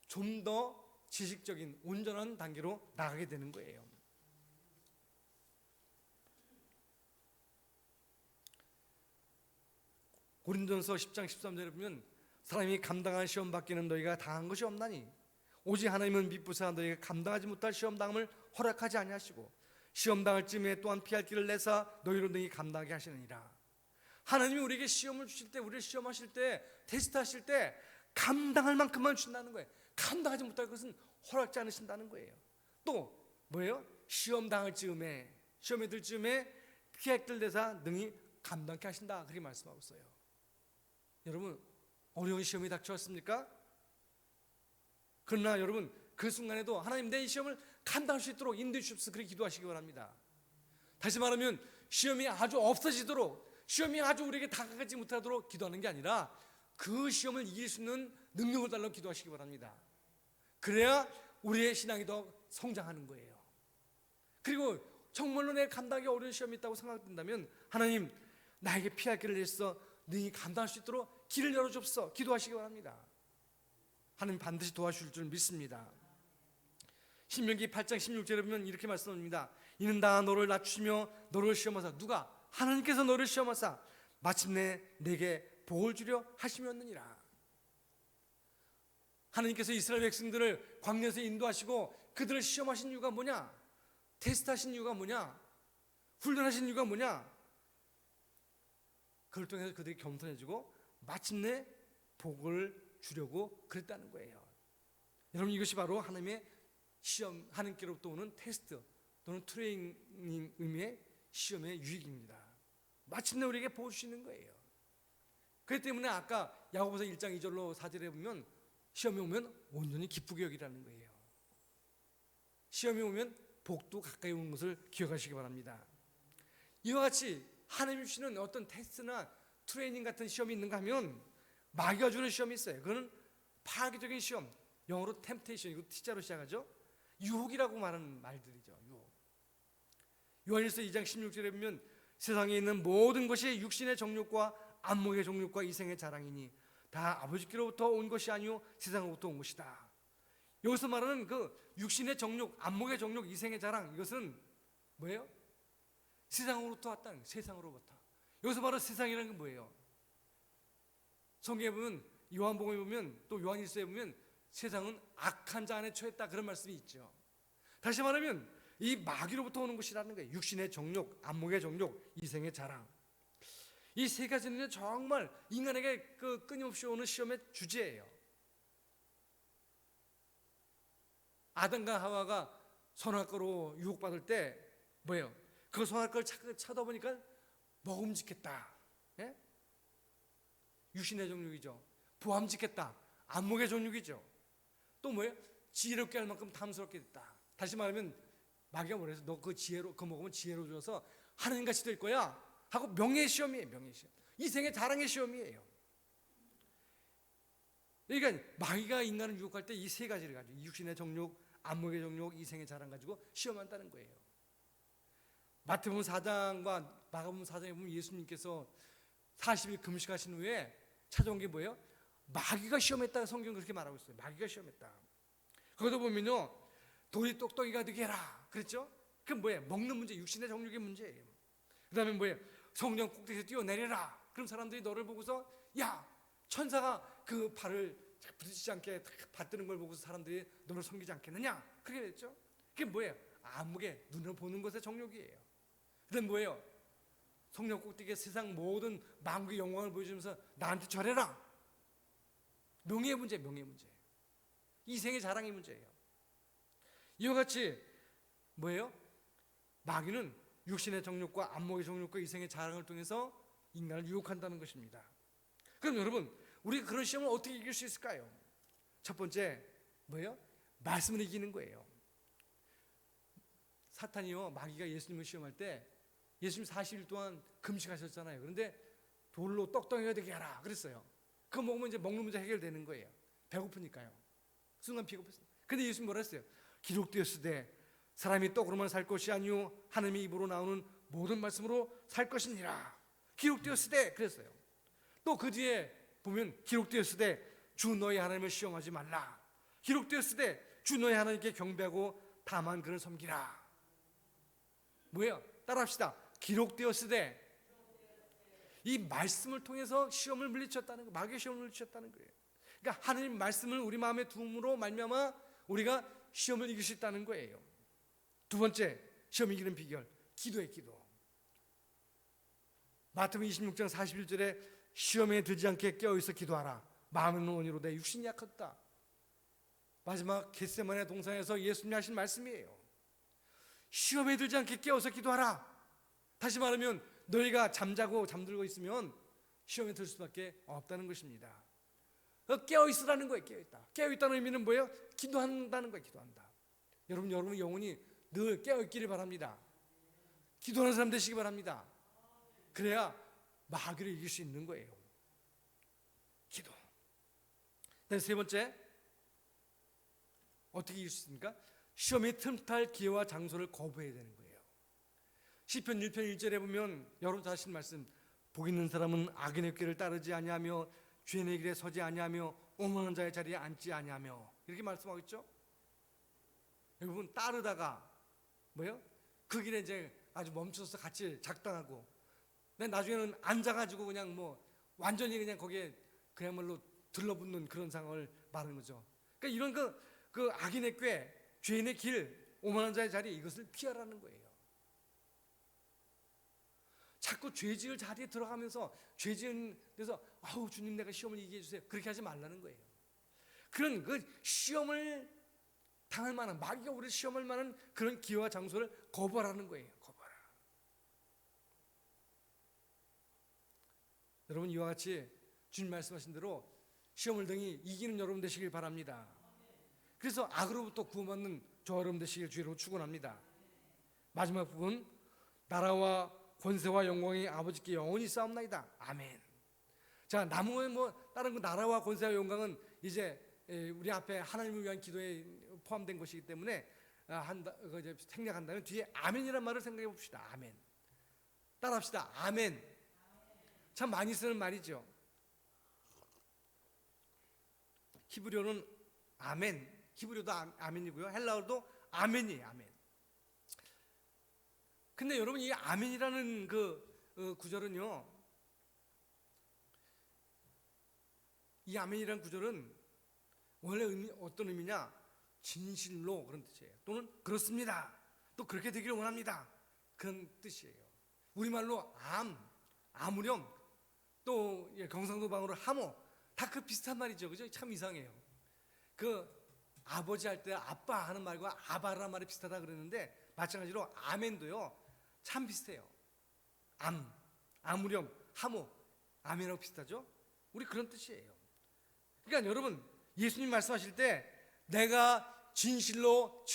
좀 더 지식적인 온전한 단계로 나가게 되는 거예요. 고린도전서 10장 13절에 보면 사람이 감당할 시험 받기는 너희가 당한 것이 없나니 오직 하나님은 미쁘사 너희가 감당하지 못할 시험 당함을 허락하지 아니하시고 시험 당할 쯤에 또한 피할 길을 내사 너희로 능히 감당하게 하시느니라. 하나님이 우리에게 시험을 주실 때, 우리를 시험하실 때, 테스트하실 때 감당할 만큼만 주신다는 거예요. 감당하지 못할 것은 허락지 않으신다는 거예요. 또 뭐예요? 시험 당할 즈음에, 시험에 들 즈음에 피할 길을 내사 능히 감당케 하신다, 그렇게 말씀하고 있어요. 여러분, 어려운 시험이 닥쳐왔습니까? 그러나 여러분 그 순간에도 하나님 내 이 시험을 감당할 수 있도록 인도해 주십시오. 그렇게 기도하시기 바랍니다. 다시 말하면 시험이 아주 없어지도록, 시험이 아주 우리에게 다가가지 못하도록 기도하는 게 아니라 그 시험을 이길 수 있는 능력을 달라고 기도하시기 바랍니다. 그래야 우리의 신앙이 더 성장하는 거예요. 그리고 정말로 내 감당하기 어려운 시험이 있다고 생각된다면 하나님 나에게 피할 길을 내서 능히 감당할 수 있도록 길을 열어주옵소서 기도하시기 바랍니다. 하나님 반드시 도와주실 줄 믿습니다. 신명기 8장 16절에 보면 이렇게 말씀합니다. 이는 다 너를 낮추며 너를 시험하사, 누가? 하나님께서 너를 시험하사 마침내 내게 복을 주려 하시면느니라. 하나님께서 이스라엘 백성들을 광야에서 인도하시고 그들을 시험하신 이유가 뭐냐? 테스트하신 이유가 뭐냐? 훈련하신 이유가 뭐냐? 그걸 통해서 그들이 겸손해지고 마침내 복을 주려고 그랬다는 거예요. 여러분 이것이 바로 하나님의 시험, 하나님께로부터 오는 테스트 또는 트레이닝 의미의 시험의 유익입니다. 마침내 우리에게 복을 주시는 거예요. 그렇기 때문에 아까 야고보서 1장 2절로 4절에 보면 시험이 오면 온전히 기쁘게 여기라는 거예요. 시험이 오면 복도 가까이 오는 것을 기억하시기 바랍니다. 이와 같이 하나님이 주시는 어떤 테스트나 트레이닝 같은 시험이 있는가 하면 마귀가 주는 시험이 있어요. 그거는 파괴적인 시험, 영어로 템테이션, 이거 T자로 시작하죠. 유혹이라고 말하는 말들이죠. 유혹. 요한일서 2장 16절에 보면 세상에 있는 모든 것이 육신의 정욕과 안목의 정욕과 이생의 자랑이니 다 아버지께로부터 온 것이 아니요 세상으로부터 온 것이다. 여기서 말하는 그 육신의 정욕, 안목의 정욕, 이생의 자랑, 이것은 뭐예요? 세상으로부터 왔다는 거예요. 세상으로부터. 여기서 말하는 세상이라는 건 뭐예요? 성경에 보면, 요한복음에 보면, 또 요한일서에 보면 세상은 악한 자 안에 처했다, 그런 말씀이 있죠. 다시 말하면 이 마귀로부터 오는 것이라는 거예요. 육신의 정욕, 안목의 정욕, 이생의 자랑. 이 세 가지는 정말 인간에게 그 끊임없이 오는 시험의 주제예요. 아담과 하와가 선악과로 유혹받을 때 뭐예요? 그 선악과를 쳐다보니까 먹음직했다. 예? 육신의 정욕이죠. 보암직했다. 안목의 정욕이죠. 또 뭐예요? 지혜롭게 할 만큼 탐스럽게 됐다. 다시 말하면 마귀가 뭐래서 너 그 지혜로 그 먹으면 지혜로워져서 하나님같이 될 거야 하고 명예의 시험이에요. 명예의 시험. 이생의 자랑의 시험이에요. 그러니까 마귀가 인간을 유혹할 때 이 세 가지를 가지고 육신의 정욕, 안목의 정욕, 이생의 자랑 가지고 시험한다는 거예요. 마태복음 4장과 마가복음 4장에 보면 예수님께서 40일 금식하신 후에 찾아온 게 뭐예요? 마귀가 시험했다. 성경은 그렇게 말하고 있어요. 마귀가 시험했다. 거기도 보면요, 돌이 똑똑이가 되게 해라 그랬죠? 그건 뭐예요? 먹는 문제, 육신의 정욕의 문제예요. 그 다음에 뭐예요? 성령 꼭대기에서 뛰어내려라. 그럼 사람들이 너를 보고서 야, 천사가 그 발을 부딪히지 않게 받드는 걸 보고서 사람들이 너를 섬기지 않겠느냐, 그렇게 됐죠? 그게 뭐예요? 안목에 눈으로 보는 것의 정욕이에요. 그다음 뭐예요? 성령 꼭대기에 세상 모든 만국의 영광을 보여주면서 나한테 절해라. 명예의 문제, 명예의 문제. 이생의 자랑의 문제예요. 이와 같이 뭐예요? 마귀는 육신의 정욕과 안목의 정욕과 이생의 자랑을 통해서 인간을 유혹한다는 것입니다. 그럼 여러분, 우리가 그런 시험을 어떻게 이길 수 있을까요? 첫 번째 뭐예요? 말씀을 이기는 거예요. 사탄이요, 마귀가 예수님을 시험할 때 예수님 40일 동안 금식하셨잖아요. 그런데 돌로 떡덩이가 되게 하라 그랬어요. 그거 먹으면 이제 먹는 문제 해결되는 거예요. 배고프니까요. 순간 배고팠어요. 근데 예수님 뭐라 했어요? 기록되었으되 사람이 떡으로만 살 것이 아니요 하나님의 입으로 나오는 모든 말씀으로 살 것이니라. 기록되었으되 그랬어요. 또 그 뒤에 보면 기록되었으되 주 너희 하나님을 시험하지 말라. 기록되었으되 주 너희 하나님께 경배하고 다만 그를 섬기라. 뭐예요? 따라합시다. 기록되었으되. 이 말씀을 통해서 시험을 물리쳤다는 거예요. 마귀의 시험을 물리쳤다는 거예요. 그러니까 하나님 말씀을 우리 마음에 두음으로 말미암아 우리가 시험을 이길 수 있다는 거예요. 두 번째 시험 이기는 비결, 기도의 기도. 마태복음 26장 41절에 시험에 들지 않게 깨어있어 기도하라. 마음은 원이로 내 육신이 약하다. 마지막 겟세마네 동산에서 예수님이 하신 말씀이에요. 시험에 들지 않게 깨어서 기도하라. 다시 말하면 너희가 잠자고 잠들고 있으면 시험에 들 수밖에 없다는 것입니다. 깨어 있으라는 거예요. 깨어 있다. 깨어 있다는 의미는 뭐예요? 기도한다는 거예요. 기도한다. 여러분 영혼이 늘 깨어 있기를 바랍니다. 기도하는 사람 되시기 바랍니다. 그래야 마귀를 이길 수 있는 거예요. 기도. 세 번째, 어떻게 이길 수 있습니까? 시험의 틈탈 기회와 장소를 거부해야 되는 거예요. 시편 1편 1절에 보면 여러분 다 하신 말씀, 복 있는 사람은 악인의 꾀를 따르지 아니하며 죄인의 길에 서지 아니하며 오만한 자의 자리에 앉지 아니하며, 이렇게 말씀하고 있죠. 여러분, 따르다가 뭐예요? 그 길에 이제 아주 멈춰서 같이 작당하고, 나중에는 앉아가지고 그냥 뭐 완전히 그냥 거기에 그야말로 들러붙는 그런 상황을 말하는 거죠. 그러니까 이런 그 악인의 꾀, 죄인의 길, 오만한 자의 자리, 이것을 피하라는 거예요. 자꾸 죄지을 자리에 들어가면서 죄지은 데서 아우 주님 내가 시험을 이기게 해주세요, 그렇게 하지 말라는 거예요. 그런 그 시험을 당할 만한, 마귀가 우리를 시험할 만한 그런 기회와 장소를 거부하라는 거예요. 거부하라. 여러분, 이와 같이 주님 말씀하신 대로 시험을 등이 이기는 여러분 되시길 바랍니다. 그래서 악으로부터 구원받는 저 여러분 되시길 주로 축원합니다. 마지막 부분, 나라와 권세와 영광이 아버지께 영원히 싸움나이다. 아멘. 자, 남은 뭐 다른 그 나라와 권세와 영광은 이제 우리 앞에 하나님을 위한 기도에 포함된 것이기 때문에 생략한다면 뒤에 아멘이라는 말을 생각해 봅시다. 아멘. 따라합시다. 아멘. 참 많이 쓰는 말이죠. 히브리어는 아멘. 히브리어도 아멘이고요. 헬라어도 아멘이에요. 아멘. 근데 여러분, 이 아멘이라는 그 구절은요, 이 아멘이라는 구절은 원래 어떤 의미냐? 진실로, 그런 뜻이에요. 또는 그렇습니다, 또 그렇게 되기를 원합니다, 그런 뜻이에요. 우리말로 아무렴, 또 경상도 방언으로 하모, 다 그 비슷한 말이죠. 그죠? 참 이상해요. 그 아버지 할 때 아빠 하는 말과 아바라는 말이 비슷하다 그랬는데, 마찬가지로 아멘도요 참 비슷해요. 아무렴, 하모, 아멘하고 비슷하죠? 우리 그런 뜻이에요. 그러니까 여러분, 예수님 말씀하실 때 내가 진실로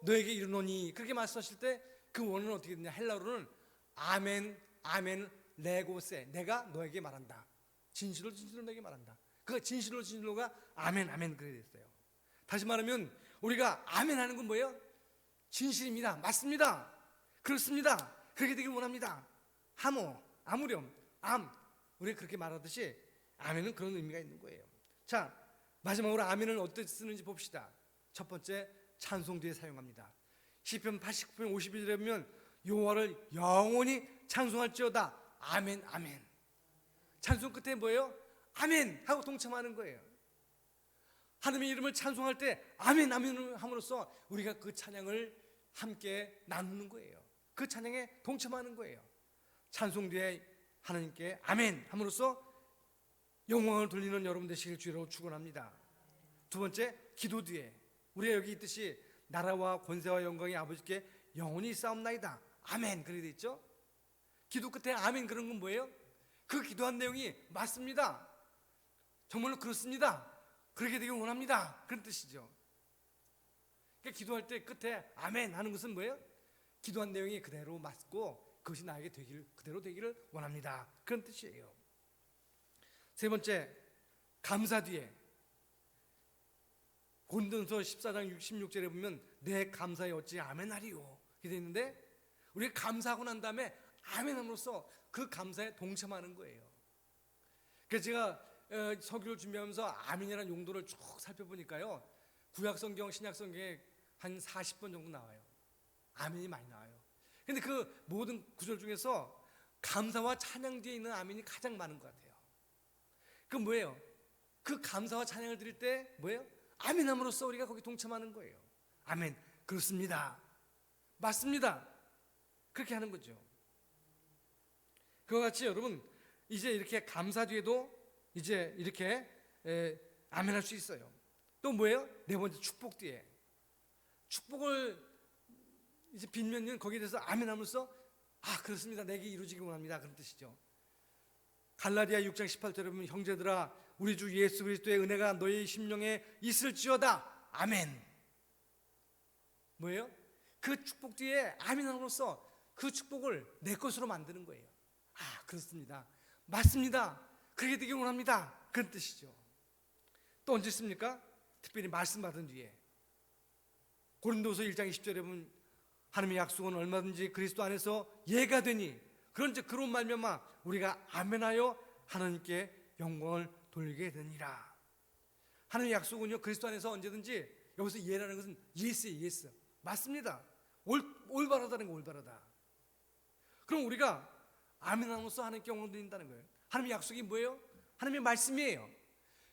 너에게 이르노니, 그렇게 말씀하실 때 그 원어는 어떻게 되냐? 헬라어로는 아멘 레고세, 내가 너에게 말한다. 진실로 너에게 말한다. 그 진실로가 아멘 그렇게 됐어요. 다시 말하면 우리가 아멘 하는 건 뭐예요? 진실입니다, 맞습니다, 그렇습니다, 그렇게 되길 원합니다. 하모, 아무렴, 우리가 그렇게 말하듯이 아멘은 그런 의미가 있는 거예요. 자, 마지막으로 아멘은 어떻게 쓰는지 봅시다. 첫 번째, 찬송 뒤에 사용합니다. 시편 89편 51절에 보면 여호와를 영원히 찬송할지어다. 아멘. 찬송 끝에 뭐예요? 아멘 하고 동참하는 거예요. 하나님의 이름을 찬송할 때 아멘 함으로써 우리가 그 찬양을 함께 나누는 거예요. 그 찬양에 동참하는 거예요. 찬송 뒤에 하나님께 아멘 함으로써 영광을 돌리는 여러분 되시길 주로 축원합니다. 두 번째, 기도 뒤에 우리가 여기 있듯이 나라와 권세와 영광이 아버지께 영원히 싸움나이다. 아멘. 그렇게 돼 있죠. 기도 끝에 아멘 그런 건 뭐예요? 그 기도한 내용이 맞습니다, 정말로 그렇습니다, 그렇게 되길 원합니다, 그런 뜻이죠. 그러니까 기도할 때 끝에 아멘 하는 것은 뭐예요? 기도한 내용이 그대로 맞고 그것이 나에게 그대로 되기를 원합니다, 그런 뜻이에요. 세 번째, 감사 뒤에 고린도전서 14장 16절에 보면 내 감사에 어찌 아멘하리요, 이렇게 되어 있는데, 우리가 감사하고 난 다음에 아멘함으로써 그 감사에 동참하는 거예요. 그래서 제가 설교를 준비하면서 아멘이라는 용도를 쭉 살펴보니까요, 구약성경, 신약성경에 한 40번 정도 나와요. 아멘이 많이 나와요. 근데 그 모든 구절 중에서 감사와 찬양 뒤에 있는 아멘이 가장 많은 것 같아요. 그 뭐예요? 그 감사와 찬양을 드릴 때 뭐예요? 아멘함으로써 우리가 거기 동참하는 거예요. 아멘, 그렇습니다, 맞습니다, 그렇게 하는 거죠. 그와 같이 여러분, 이제 이렇게 감사 뒤에도 이제 이렇게 아멘할 수 있어요. 또 뭐예요? 네 번째, 축복 뒤에 축복을 이제 빌면 거기에 대해서 아멘하면서 그렇습니다, 내게 이루어지기 원합니다, 그런 뜻이죠. 갈라디아 6장 18절에 보면 형제들아 우리 주 예수 그리스도의 은혜가 너희 심령에 있을지어다. 아멘. 뭐예요? 그 축복 뒤에 아멘 함으로써 그 축복을 내 것으로 만드는 거예요. 아, 그렇습니다. 맞습니다. 그렇게 되길 원합니다. 그런 뜻이죠. 또 언제 씁니까? 특별히 말씀 받은 뒤에. 고린도서 1장 20절에 보면 하나님의 약속은 얼마든지 그리스도 안에서 예가 되니 그런즉 그로 말미암아 우리가 아멘하여 하나님께 영광을 돌리게 되니라. 하나님의 약속은요, 그리스도 안에서 언제든지, 여기서 예라는 것은 예스예요. 예스. 맞습니다. 올바르다는 거, 올바르다. 그럼 우리가 아멘함으로써 하나님께 영광을 드린다는 거예요. 하나님의 약속이 뭐예요? 하나님의 말씀이에요.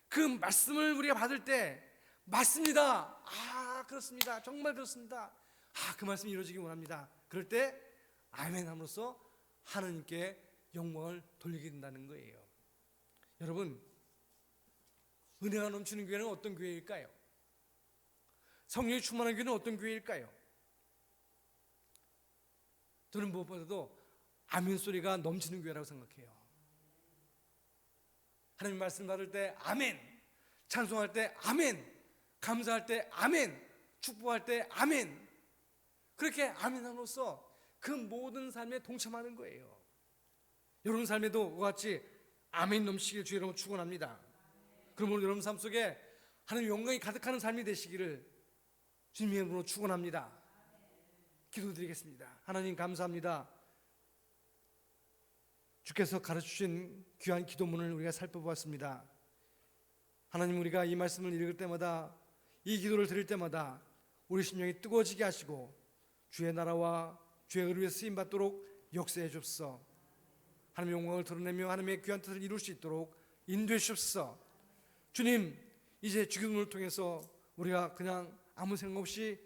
그 말씀을 우리가 받을 때 맞습니다. 아, 그렇습니다. 정말 그렇습니다. 아, 그 말씀이 이루어지기 원합니다. 그럴 때 아멘함으로써 하나님께 영광을 돌리게 된다는 거예요. 여러분, 은혜가 넘치는 교회는 어떤 교회일까요? 성령이 충만한 교회는 어떤 교회일까요? 저는 무엇보다도 아멘 소리가 넘치는 교회라고 생각해요. 하나님 말씀 받을 때 아멘, 찬송할 때 아멘, 감사할 때 아멘, 축복할 때 아멘. 그렇게 아멘함으로써 그 모든 삶에 동참하는 거예요. 여러분 삶에도 그와 같이 아멘 넘치길 주의 이름으로 축원합니다. 그러므로 여러분 삶 속에 하나님 영광이 가득하는 삶이 되시기를 주님의 이름으로 축원합니다. 기도드리겠습니다. 하나님 감사합니다. 주께서 가르쳐주신 귀한 기도문을 우리가 살펴보았습니다. 하나님, 우리가 이 말씀을 읽을 때마다, 이 기도를 드릴 때마다 우리 심령이 뜨거워지게 하시고 주의 나라와 주의 의를 위해 쓰임받도록 역사해 주옵소서. 하나님의 영광을 드러내며 하나님의 귀한 뜻을 이룰 수 있도록 인도해 주옵소서. 주님, 이제 주기도문을 통해서 우리가 그냥 아무 생각 없이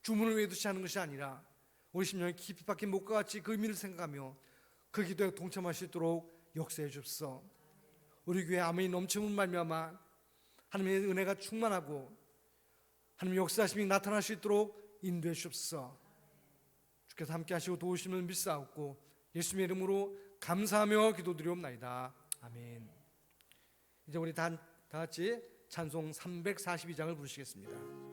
주문을 외두시 하는 것이 아니라 우리 심령이 깊이 박힌 목과 같이 그 의미를 생각하며 그 기도에 동참할 수 있도록 역사해 주옵소서. 우리 교회 아멘이 넘치는 말미암아 하나님의 은혜가 충만하고 하나님의 역사하심이 나타날 수 있도록 인도해 주옵소서. 주께서 함께 하시고 도우시면 믿사옵고 예수님의 이름으로 감사하며 기도드리옵나이다. 아멘. 이제 우리 다 같이 찬송 342장을 부르시겠습니다.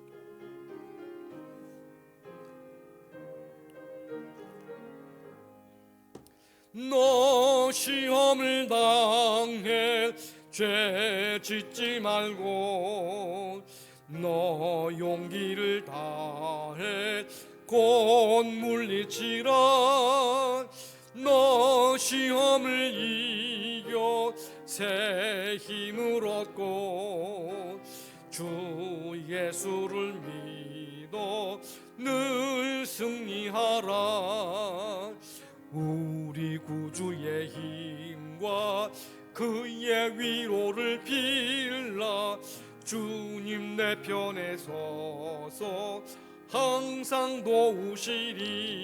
너 시험을 당해 죄 짓지 말고 너 용기를 다해 곧 물리치라. 너 시험을 이겨 새 힘을 얻고 주 예수를 믿어 늘 승리하라. 우리 구주의 힘과 그의 위로를 빌라. 주님 내 편에 서서 항상 도우시리.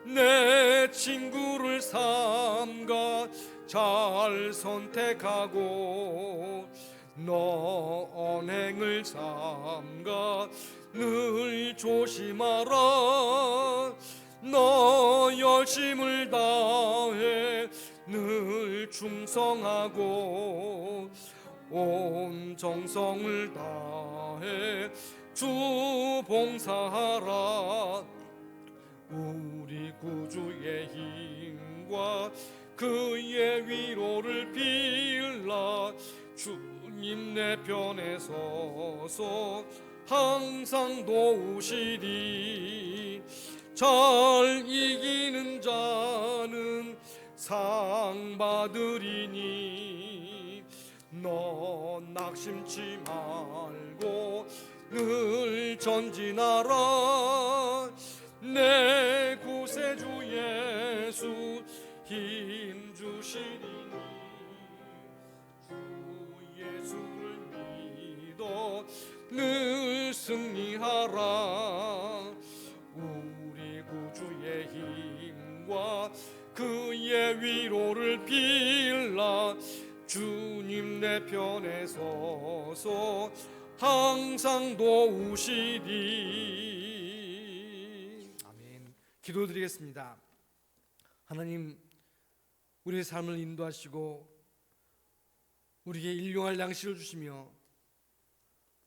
내 친구를 삼가 잘 선택하고 너 언행을 삼가 늘 조심하라. 너 열심을 다해 늘 충성하고 온 정성을 다해 주 봉사하라. 우리 구주의 힘과 그의 위로를 빌라. 주님 내 편에 서서 항상 도우시리. 잘 이기는 자는 상 받으리니 너 낙심치 말고 늘 전진하라. 내 구세주 예수 힘 주시리니 주 예수를 믿어 늘 승리하라. 우리 구주의 힘과 그의 위로를 빌라. 주님 내 편에 서서 항상 도우시리. 아멘. 기도드리겠습니다. 하나님, 우리의 삶을 인도하시고 우리에게 일용할 양식을 주시며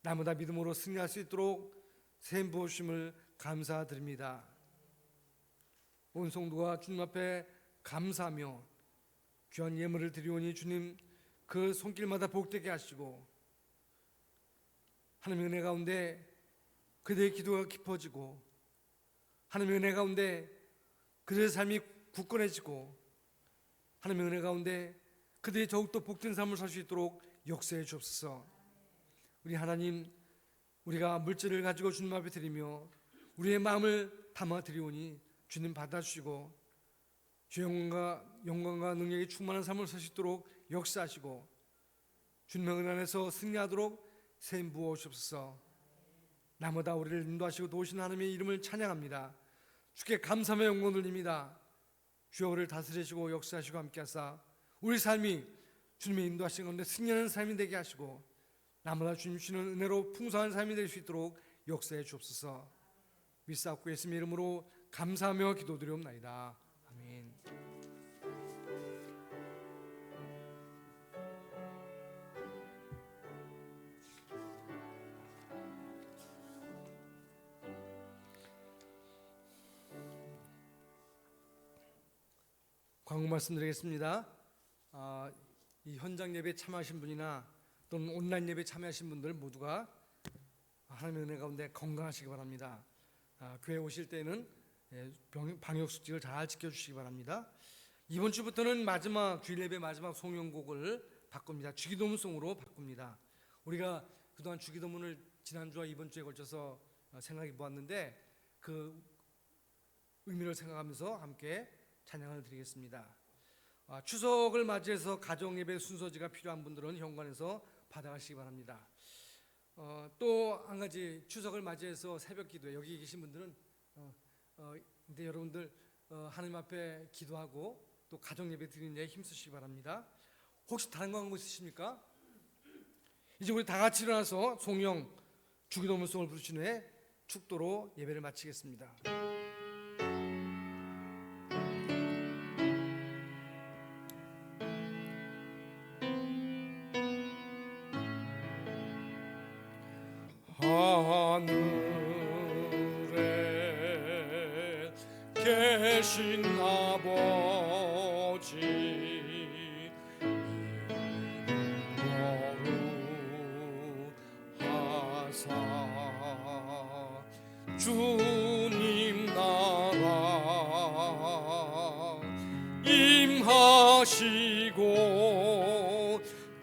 날마다 믿음으로 승리할 수 있도록 샘 부어주심을 감사드립니다. 온 성도가 주님 앞에 감사하며 귀한 예물을 드리오니 주님 그 손길마다 복되게 하시고 하나님의 은혜 가운데 그들의 기도가 깊어지고 하나님의 은혜 가운데 그들의 삶이 굳건해지고 하나님의 은혜 가운데 그들이 더욱더 복된 삶을 살 수 있도록 역사해 주옵소서. 우리 하나님, 우리가 물질을 가지고 주님 앞에 드리며 우리의 마음을 담아 드리오니 주님 받아주시고 주의 영광과 능력이 충만한 삶을 살 수 있도록 역사하시고 주님의 은혜 안에서 승리하도록 샘 부어 주옵소서. 날마다 우리를 인도하시고 도우시는 하나님의 이름을 찬양합니다. 주께 감사하며 영광 돌립니다. 주여 우리를 다스리시고 역사하시고 함께하사 우리 삶이 주님의 인도하시는 가운데 승리하는 삶이 되게 하시고 날마다 주님 주시는 은혜로 풍성한 삶이 될 수 있도록 역사해 주옵소서. 믿사옵고 예수님의 이름으로 감사하며 기도드리옵나이다. 아멘. 광고 말씀드리겠습니다. 이 현장 예배에 참여하신 분이나 또는 온라인 예배에 참여하신 분들 모두가 하나님의 은혜 가운데 건강하시기 바랍니다. 교회 오실 때는 방역 수칙을 잘 지켜주시기 바랍니다. 이번 주부터는 마지막 주일 예배 마지막 송영곡을 바꿉니다. 주기도문송으로 바꿉니다. 우리가 그동안 주기도문을 지난주와 이번 주에 걸쳐서 생각해 보았는데 그 의미를 생각하면서 함께 찬양을 드리겠습니다. 추석을 맞이해서 가정 예배 순서지가 필요한 분들은 현관에서 받아가시기 바랍니다. 또 한 가지 추석을 맞이해서 새벽 기도에 여기 계신 분들은 근데 여러분들 하나님 앞에 기도하고 또 가정 예배 드리는 데 힘쓰시기 바랍니다. 혹시 다른 거 있으십니까? 이제 우리 다 같이 일어나서 송영 주기도문송을 부르신 후에 축도로 예배를 마치겠습니다. 하늘에 계신 아버지 거룩하사 주님 나라 임하시고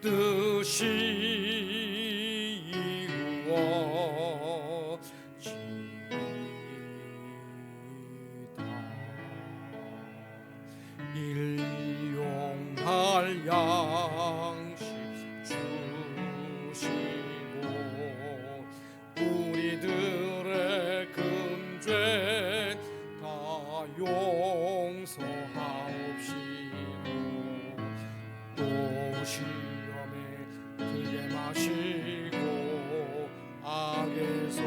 뜻이 일용할 양식 주시고 우리들의 금죄 다 용서하옵시고 또 시험에 들게 마시고 악에서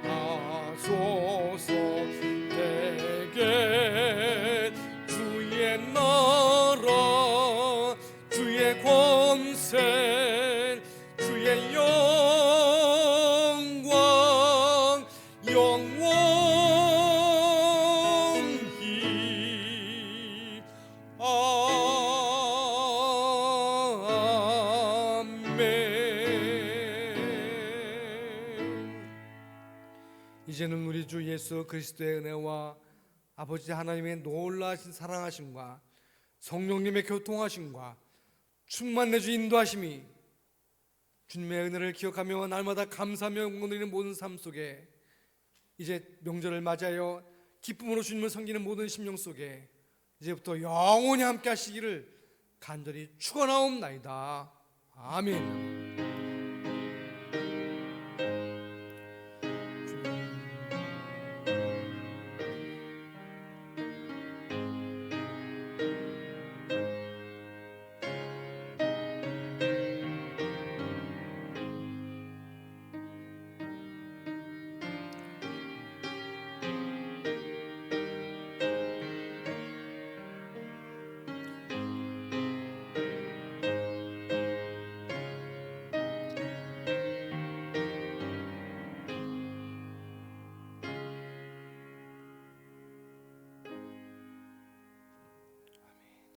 구원하소서. 대개 주의 나라 주의 권세 주의 영광 영원히 아멘. 이제는 우리 주 예수 그리스도의 은혜와 아버지 하나님의 놀라신 사랑하심과 성령님의 교통하심과 충만 내주 인도하심이 주님의 은혜를 기억하며 날마다 감사하며 영광 드리는 모든 삶 속에 이제 명절을 맞이하여 기쁨으로 주님을 섬기는 모든 심령 속에 이제부터 영원히 함께 하시기를 간절히 축원하옵나이다. 아멘.